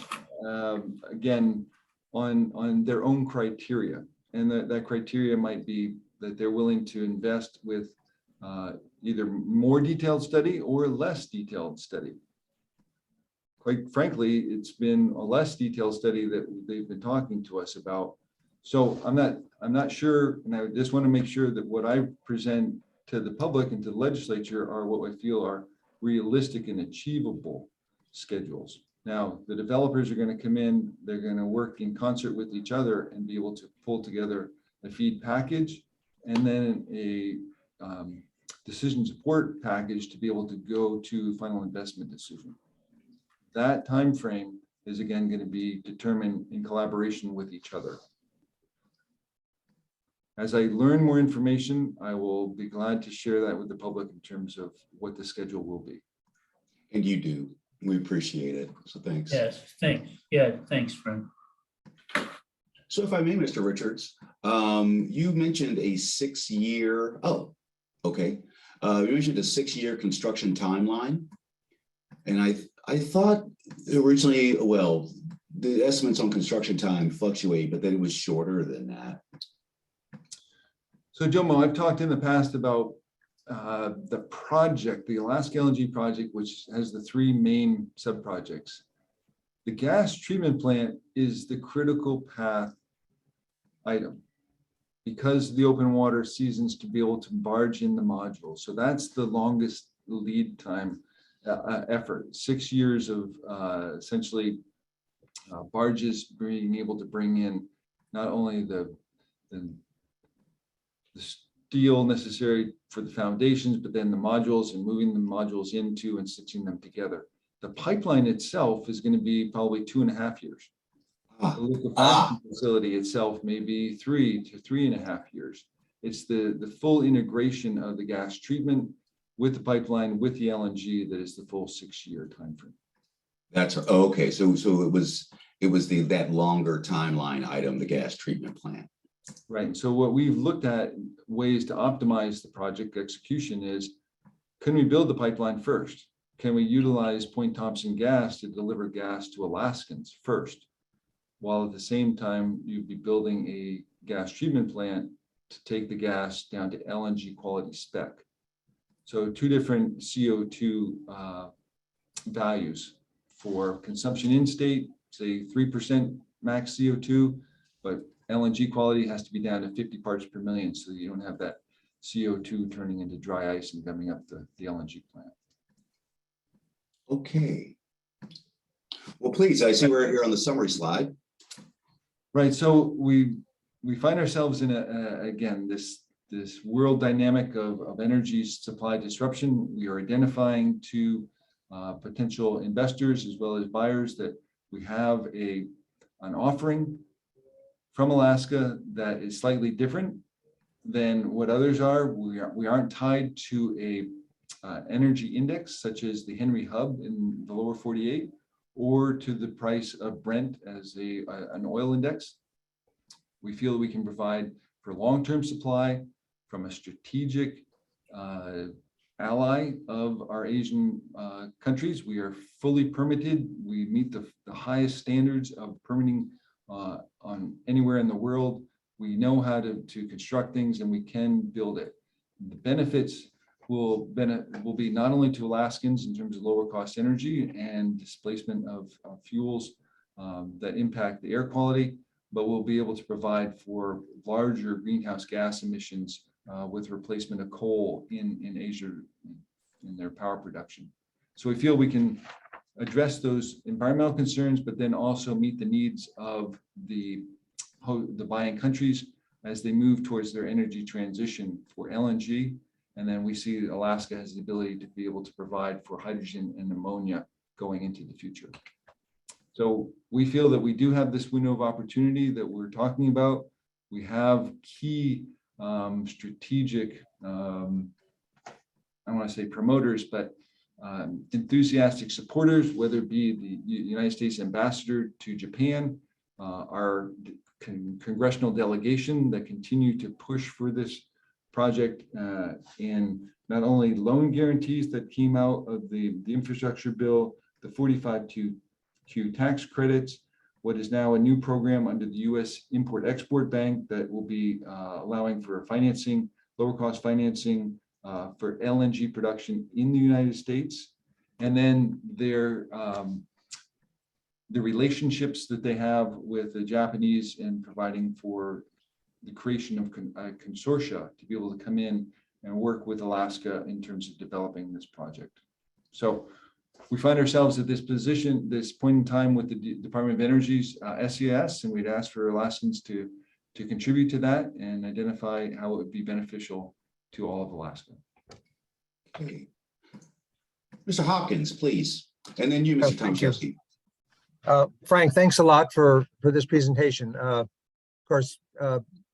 again on their own criteria, and that criteria might be that they're willing to invest with either more detailed study or less detailed study. Quite frankly, it's been a less detailed study that they've been talking to us about. So I'm not sure, and I just want to make sure that what I present to the public and to the legislature are what I feel are realistic and achievable schedules. Now, the developers are going to come in, they're going to work in concert with each other and be able to pull together a FEED package and then a decision support package to be able to go to final investment decision. That time frame is again going to be determined in collaboration with each other. As I learn more information, I will be glad to share that with the public in terms of what the schedule will be. And you do. We appreciate it. So thanks. Yes, thanks. Yeah, thanks, Frank. So if I may, Mr. Richards, you mentioned a 6-year, you mentioned a 6-year construction timeline. And I thought originally, well, the estimates on construction time fluctuate, but then it was shorter than that. So Jomo, I've talked in the past about the project, the Alaska LNG project, which has the 3 main sub-projects. The gas treatment plant is the critical path item because the open water seasons to be able to barge in the module. So that's the longest lead time effort, 6 years of essentially barges being able to bring in not only the steel necessary for the foundations, but then the modules and moving the modules into and stitching them together. The pipeline itself is going to be probably 2.5 years. The liquefaction facility itself may be 3 to 3.5 years. It's the full integration of the gas treatment with the pipeline, with the LNG, that is the full 6-year timeframe. That's okay. So it was that longer timeline item, the gas treatment plant. Right. So what we've looked at ways to optimize the project execution is, can we build the pipeline first? Can we utilize Point Thompson gas to deliver gas to Alaskans first? While at the same time, you'd be building a gas treatment plant to take the gas down to LNG quality spec. So 2 different CO2 values for consumption in state, say 3% max CO2, but LNG quality has to be down to 50 parts per million, so you don't have that CO2 turning into dry ice and coming up the LNG plant. Okay. Well, please, I see we're here on the summary slide. Right. So we find ourselves in again this world dynamic of energy supply disruption. We are identifying to potential investors as well as buyers that we have an offering from Alaska that is slightly different than what others are. We aren't tied to a energy index such as the Henry Hub in the lower 48, or to the price of Brent as an oil index. We feel we can provide for long-term supply from a strategic ally of our Asian countries. We are fully permitted. We meet the highest standards of permitting on anywhere in the world. We know how to construct things, and we can build it. The benefits will be not only to Alaskans in terms of lower cost energy and displacement of fuels that impact the air quality, but we'll be able to provide for larger greenhouse gas emissions with replacement of coal in Asia in their power production. So we feel we can address those environmental concerns, but then also meet the needs of the buying countries as they move towards their energy transition for LNG. And then we see Alaska has the ability to be able to provide for hydrogen and ammonia going into the future. So we feel that we do have this window of opportunity that we're talking about. We have key strategic, I don't want to say promoters, but enthusiastic supporters, whether it be the United States ambassador to Japan, our congressional delegation that continue to push for this project, and not only loan guarantees that came out of the infrastructure bill, the 45Q tax credits, what is now a new program under the U.S. Import-Export Bank that will be allowing for financing, lower cost financing for LNG production in the United States. And then the relationships that they have with the Japanese in providing for the creation of consortia to be able to come in and work with Alaska in terms of developing this project. So we find ourselves at this point in time with the Department of Energy's SES, and we'd ask for Alaskans to contribute to that and identify how it would be beneficial to all of Alaska. Okay. Mr. Hawkins, please. And then you, Mr. Tomaszewski. Frank, thanks a lot for this presentation. Of course,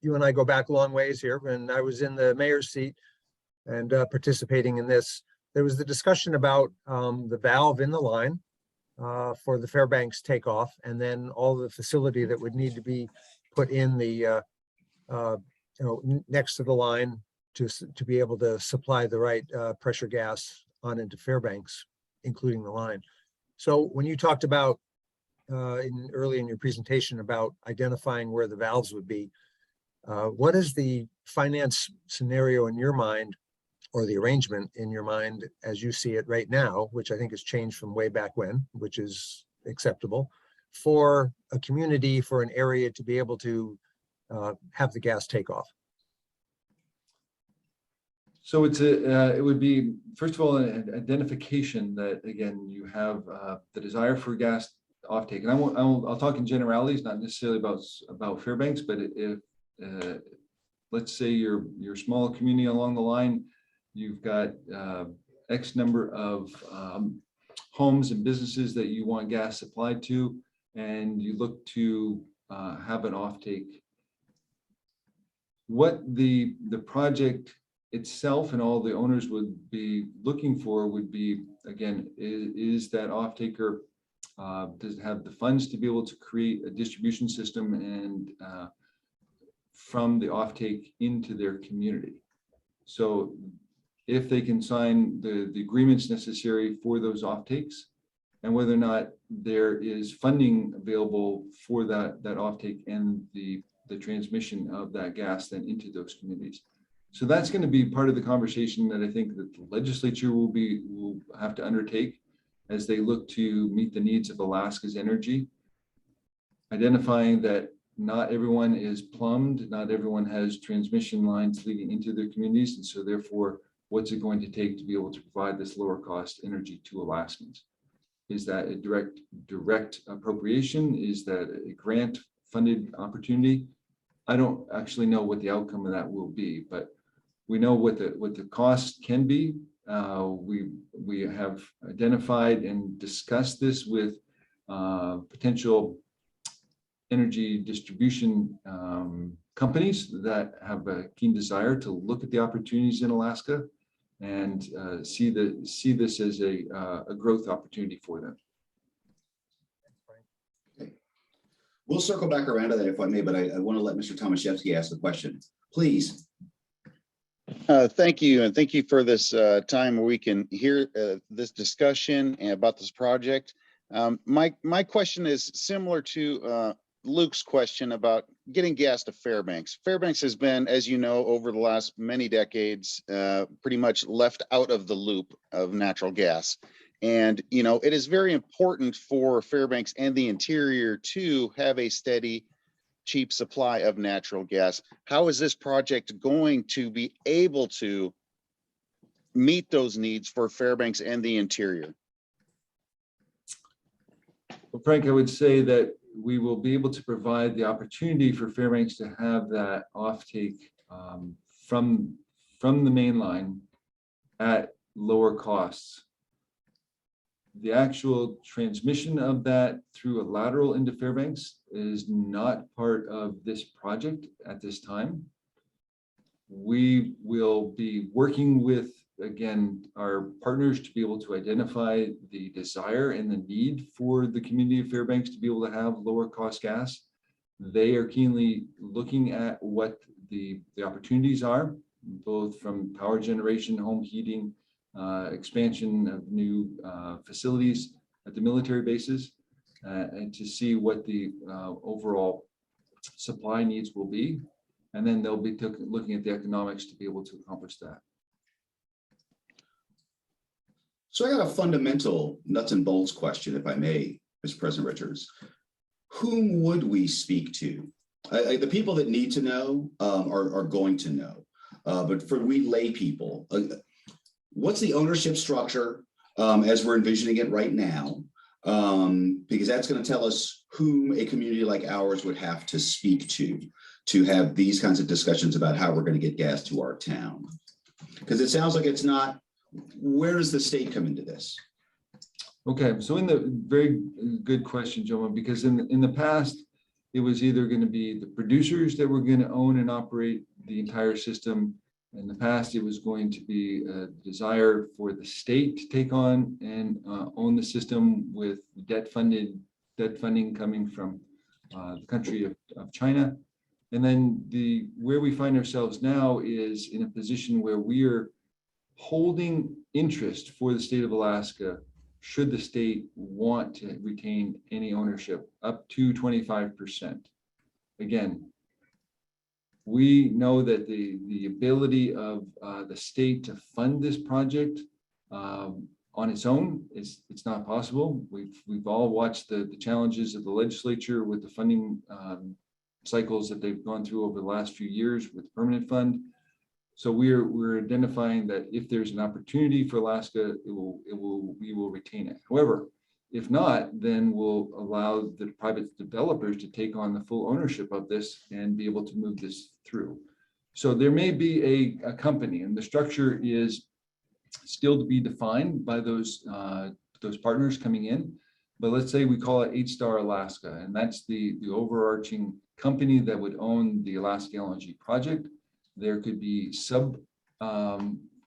you and I go back a long ways here. When I was in the mayor's seat and participating in this, there was the discussion about the valve in the line for the Fairbanks takeoff, and then all the facility that would need to be put in the next to the line to be able to supply the right pressure gas on into Fairbanks, including the line. So when you talked about early in your presentation about identifying where the valves would be, what is the finance scenario in your mind, or the arrangement in your mind as you see it right now, which I think has changed from way back when, which is acceptable, for a community, for an area to be able to have the gas take off? So it would be, first of all, an identification that, again, you have the desire for gas offtake. And I'll talk in generalities, not necessarily about Fairbanks, but if let's say you're a small community along the line, you've got X number of homes and businesses that you want gas supplied to, and you look to have an offtake What the project itself and all the owners would be looking for would be, again, is that off-taker does have the funds to be able to create a distribution system and from the offtake into their community. So if they can sign the agreements necessary for those offtakes, and whether or not there is funding available for that offtake and the transmission of that gas then into those communities. So that's going to be part of the conversation that I think that the legislature will have to undertake as they look to meet the needs of Alaska's energy, identifying that not everyone is plumbed, not everyone has transmission lines leading into their communities, and so therefore, what's it going to take to be able to provide this lower cost energy to Alaskans? Is that a direct appropriation? Is that a grant funded opportunity? I don't actually know what the outcome of that will be, but we know what the cost can be. We have identified and discussed this with potential energy distribution companies that have a keen desire to look at the opportunities in Alaska and see this as a growth opportunity for them. Okay. We'll circle back around to that if I may, but I want to let Mr. Tomaszewski ask the question. Please. Thank you, and thank you for this time where we can hear this discussion about this project. My question is similar to Luke's question about getting gas to Fairbanks. Fairbanks has been, as you know, over the last many decades, pretty much left out of the loop of natural gas. And, you know, it is very important for Fairbanks and the interior to have a steady, cheap supply of natural gas. How is this project going to be able to meet those needs for Fairbanks and the interior? Well, Frank, I would say that we will be able to provide the opportunity for Fairbanks to have that offtake from the main line at lower costs. The actual transmission of that through a lateral into Fairbanks is not part of this project at this time. We will be working with, again, our partners to be able to identify the desire and the need for the community of Fairbanks to be able to have lower cost gas. They are keenly looking at what the opportunities are, both from power generation, home heating, expansion of new facilities at the military bases, and to see what the overall supply needs will be. And then they'll be looking at the economics to be able to accomplish that. So I got a fundamental nuts and bolts question, if I may, Mr. President Richards. Whom would we speak to? The people that need to know are going to know. But for we lay people, what's the ownership structure as we're envisioning it right now? Because that's going to tell us whom a community like ours would have to speak to have these kinds of discussions about how we're going to get gas to our town. Because it sounds like it's not, where does the state come into this? Okay, so very good question, Joe, because in the past, it was either going to be the producers that were going to own and operate the entire system. In the past, it was going to be a desire for the state to take on and own the system with debt funding coming from the country of China. And then where we find ourselves now is in a position where we are holding interest for the state of Alaska should the state want to retain any ownership up to 25%. Again, we know that the ability of the state to fund this project on its own it's not possible. We've all watched the challenges of the legislature with the funding cycles that they've gone through over the last few years with the permanent fund. So we're identifying that if there's an opportunity for Alaska, we will retain it. However, if not, then we'll allow the private developers to take on the full ownership of this and be able to move this through. So there may be a company, and the structure is still to be defined by those partners coming in. But let's say we call it 8-Star Alaska, and that's the overarching company that would own the Alaska LNG project. There could be sub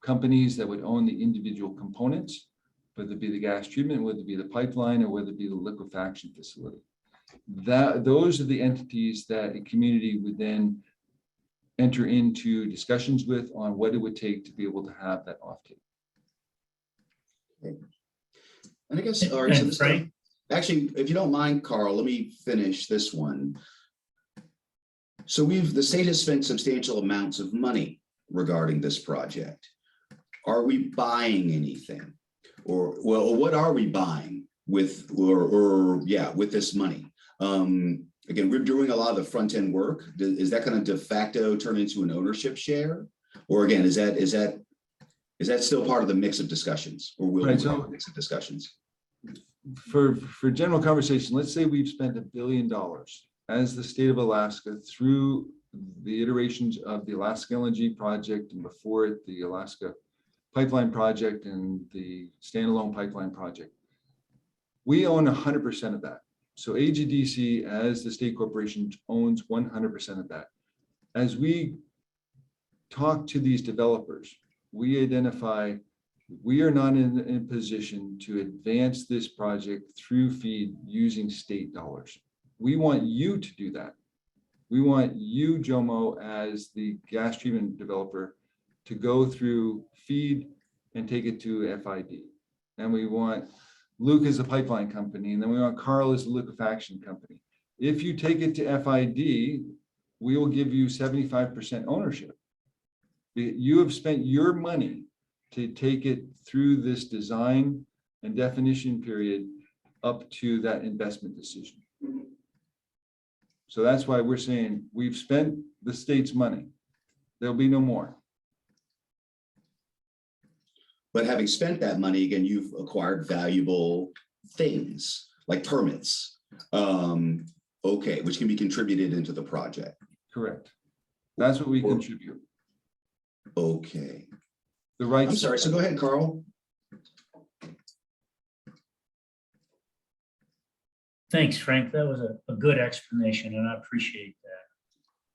companies that would own the individual components, whether it be the gas treatment, whether it be the pipeline, or whether it be the liquefaction facility. Those are the entities that a community would then enter into discussions with on what it would take to be able to have that offtake. And I guess, all right, so And this, Frank? actually, if you don't mind, Carl, let me finish this one. So the state has spent substantial amounts of money regarding this project. Are we buying anything? Or, well, what are we buying with, with this money? Again, we're doing a lot of the front end work. Is that going to de facto turn into an ownership share? Or again, is that still part of the mix of discussions, or will be part of the mix of discussions? For general conversation, let's say we've spent $1 billion as the state of Alaska through the iterations of the Alaska LNG project, and before it, the Alaska pipeline project and the standalone pipeline project. We own 100% of that. So AGDC, as the state corporation, owns 100% of that. As we talk to these developers, we identify we are not in a position to advance this project through FEED using state dollars. We want you to do that. We want you, Jomo, as the gas treatment developer, to go through FEED and take it to FID. And we want Luke as a pipeline company, and then we want Carl as a liquefaction company. If you take it to FID, we will give you 75% ownership. You have spent your money to take it through this design and definition period up to that investment decision. So that's why we're saying we've spent the state's money. There'll be no more. But having spent that money, again, you've acquired valuable things like permits, okay, which can be contributed into the project. Correct. That's what we contribute. Okay. The rights. I'm sorry, so go ahead, Carl. Thanks, Frank. That was a good explanation, and I appreciate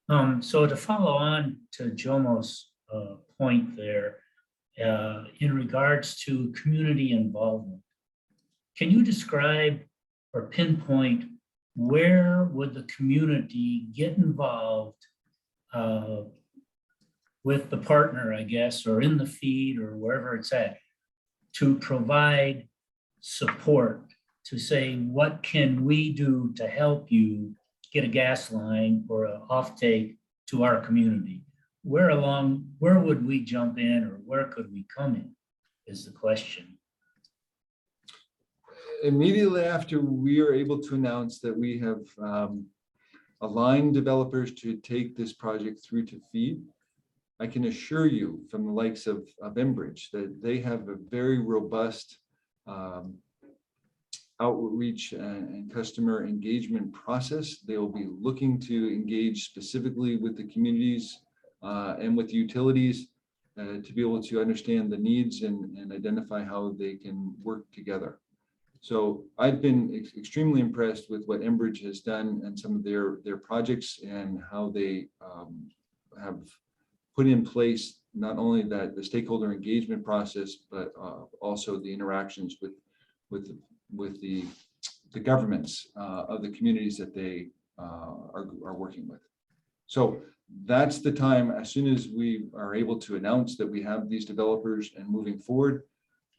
that. So to follow on to Jomo's point there, in regards to community involvement, can you describe or pinpoint where would the community get involved with the partner, I guess, or in the feed or wherever it's at, to provide support, to say, what can we do to help you get a gas line or an offtake to our community? Where would we jump in, or where could we come in, is the question. Immediately after we are able to announce that we have aligned developers to take this project through to FEED, I can assure you from the likes of Enbridge that they have a very robust outreach and customer engagement process. They will be looking to engage specifically with the communities and with utilities to be able to understand the needs and identify how they can work together. So I've been extremely impressed with what Enbridge has done and some of their projects, and how they have put in place not only that the stakeholder engagement process, but also the interactions with the governments of the communities that they are working with. So that's the time, as soon as we are able to announce that we have these developers and moving forward,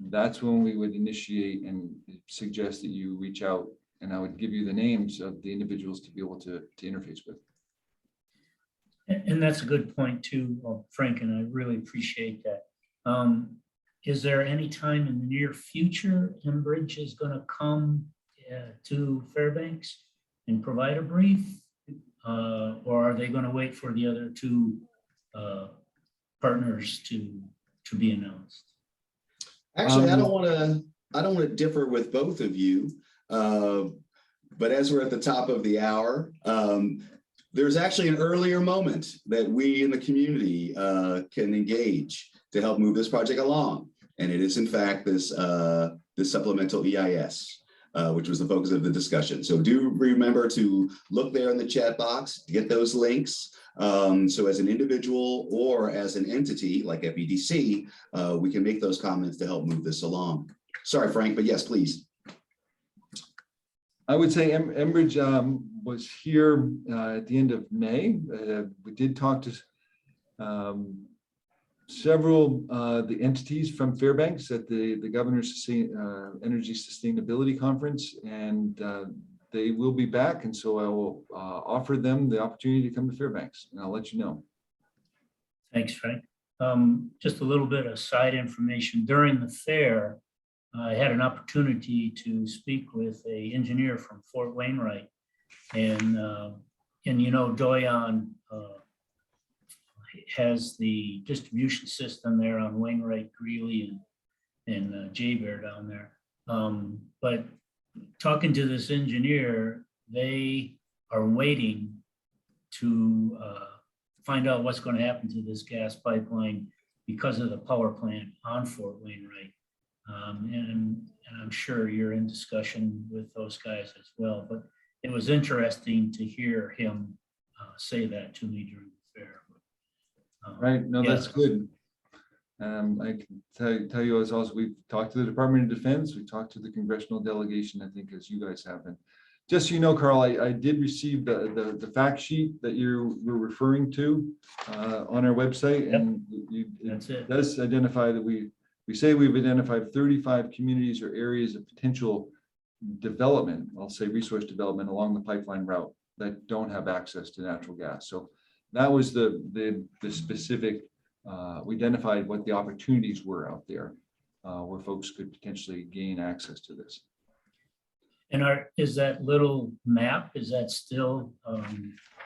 that's when we would initiate and suggest that you reach out, and I would give you the names of the individuals to be able to interface with. And that's a good point too, Frank, and I really appreciate that. Is there any time in the near future Enbridge is going to come to Fairbanks and provide a brief? Or are they going to wait for the other two partners to be announced? Actually, I don't want to differ with both of you, but as we're at the top of the hour, there's actually an earlier moment that we in the community can engage to help move this project along, and it is in fact this supplemental EIS. which was the focus of the discussion. So do remember to look there in the chat box, get those links. So as an individual or as an entity like FEDC, we can make those comments to help move this along. Sorry, Frank, but yes, please. I would say Enbridge was here at the end of May. We did talk to several the entities from Fairbanks at the Governor's Energy Sustainability Conference, and they will be back. And so I will offer them the opportunity to come to Fairbanks, and I'll let you know. Thanks, Frank. Just a little bit of side information. During the fair, I had an opportunity to speak with an engineer from Fort Wainwright, and you know, Doyon has the distribution system there on Wainwright, Greeley, and Jay Bear down there. But talking to this engineer, they are waiting to find out what's going to happen to this gas pipeline because of the power plant on Fort Wainwright. And I'm sure you're in discussion with those guys as well, but it was interesting to hear him say that to me during the fair. Right, no, yeah. that's good. I can tell you as also, we've talked to the Department of Defense, we talked to the congressional delegation, I think, as you guys have been. Just so you know, Carl, I did receive the fact sheet that you were referring to on our website. Yep. And it does identify that we say we've identified 35 communities or areas of potential development, I'll say resource development along the pipeline route that don't have access to natural gas. So that was the specific, we identified what the opportunities were out there where folks could potentially gain access to this. And is that little map, is that still a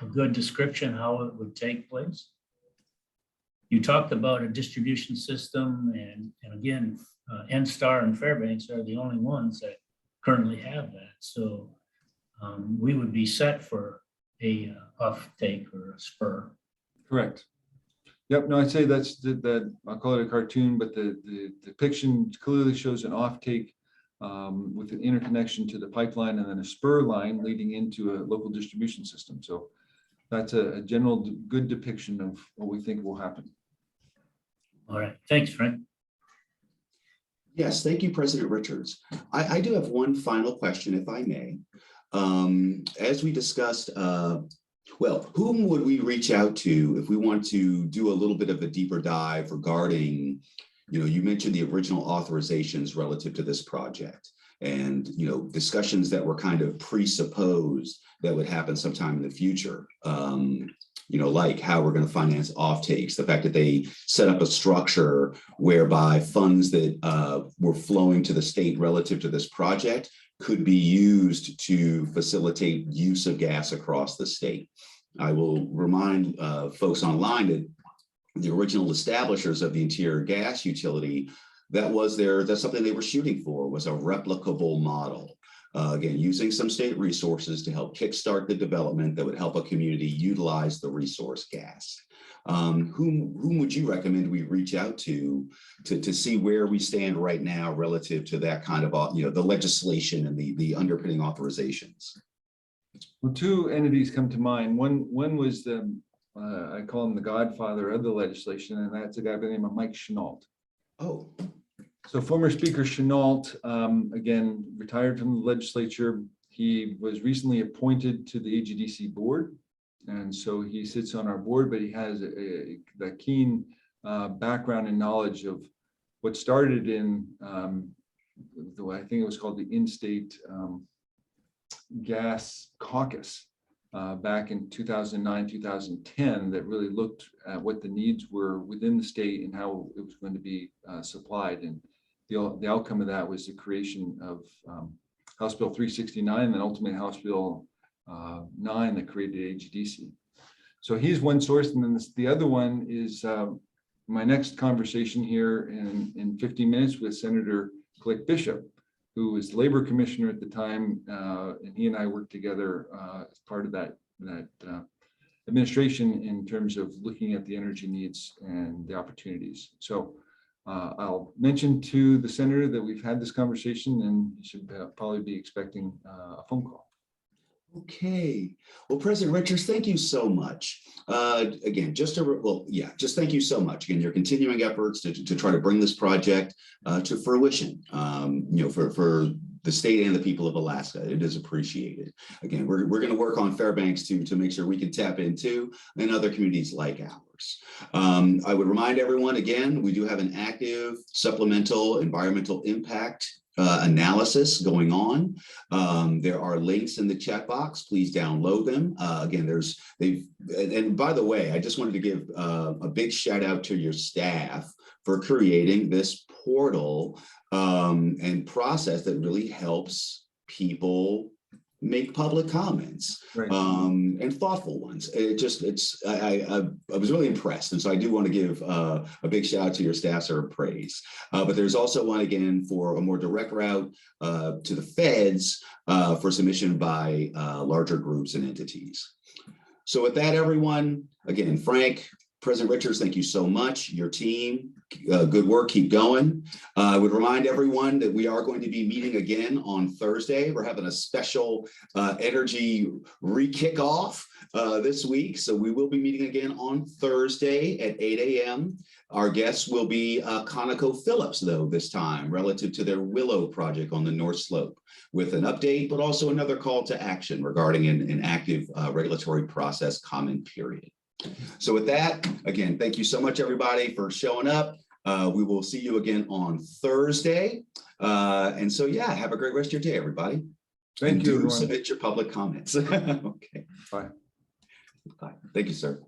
good description how it would take place? You talked about a distribution system, and again, NSTAR and Fairbanks are the only ones that currently have that. So we would be set for a offtake or a spur. Correct. Yep. No, I'd say that's that. I'll call it a cartoon, but the depiction clearly shows an offtake with an interconnection to the pipeline and then a spur line leading into a local distribution system. So that's a general good depiction of what we think will happen. All right. Thanks, Frank. Yes, thank you, President Richards. I do have one final question, if I may. As we discussed, well, whom would we reach out to if we want to do a little bit of a deeper dive regarding, you know, you mentioned the original authorizations relative to this project and, you know, discussions that were kind of presupposed that would happen sometime in the future. You know, like how we're going to finance offtakes, the fact that they set up a structure whereby funds that were flowing to the state relative to this project could be used to facilitate use of gas across the state. I will remind folks online that the original establishers of the interior gas utility, that's something they were shooting for, was a replicable model. Again, using some state resources to help kickstart the development that would help a community utilize the resource gas. Whom would you recommend we reach out to see where we stand right now relative to that kind of, you know, the legislation and the underpinning authorizations? Well, two entities come to mind. One was the, I call him the godfather of the legislation, and that's a guy by the name of Mike Chenault. Oh. So former Speaker Chenault, again, retired from the legislature. He was recently appointed to the AGDC board. And so he sits on our board, but he has a keen background and knowledge of what started in, I think it was called the In-State Gas Caucus back in 2009, 2010, that really looked at what the needs were within the state and how it was going to be supplied. And the outcome of that was the creation of House Bill 369 and then ultimately House Bill 9 that created AGDC. So he's one source, and then the other one is my next conversation here in 15 minutes with Senator Click Bishop, who was Labor Commissioner at the time, and he and I worked together as part of that administration in terms of looking at the energy needs and the opportunities. So I'll mention to the senator that we've had this conversation and he should probably be expecting a phone call. Okay, well, President Richards, thank you so much. Again, just thank you so much. Again, your continuing efforts to try to bring this project to fruition, for the state and the people of Alaska. It is appreciated. Again, we're going to work on Fairbanks to make sure we can tap into and other communities like ours. I would remind everyone, again, we do have an active supplemental environmental impact analysis going on. There are links in the chat box. Please download them. Again, and by the way, I just wanted to give a big shout out to your staff for creating this portal and process that really helps people make public comments, Right. And thoughtful ones. I was really impressed. And so I do want to give a big shout out to your staff, sir, praise. But there's also one, again, for a more direct route to the feds for submission by larger groups and entities. So with that, everyone, again, Frank, President Richards, thank you so much. Your team, good work, keep going. I would remind everyone that we are going to be meeting again on Thursday. We're having a special energy re-kickoff this week. So we will be meeting again on Thursday at 8 a.m. Our guests will be ConocoPhillips, though, this time, relative to their Willow project on the North Slope, with an update, but also another call to action regarding an active regulatory process comment period. So with that, again, thank you so much, everybody, for showing up. We will see you again on Thursday. And so, yeah, have a great rest of your day, everybody. Thank you, Do everyone. submit your public comments. Okay. Bye. Bye. Thank you, sir.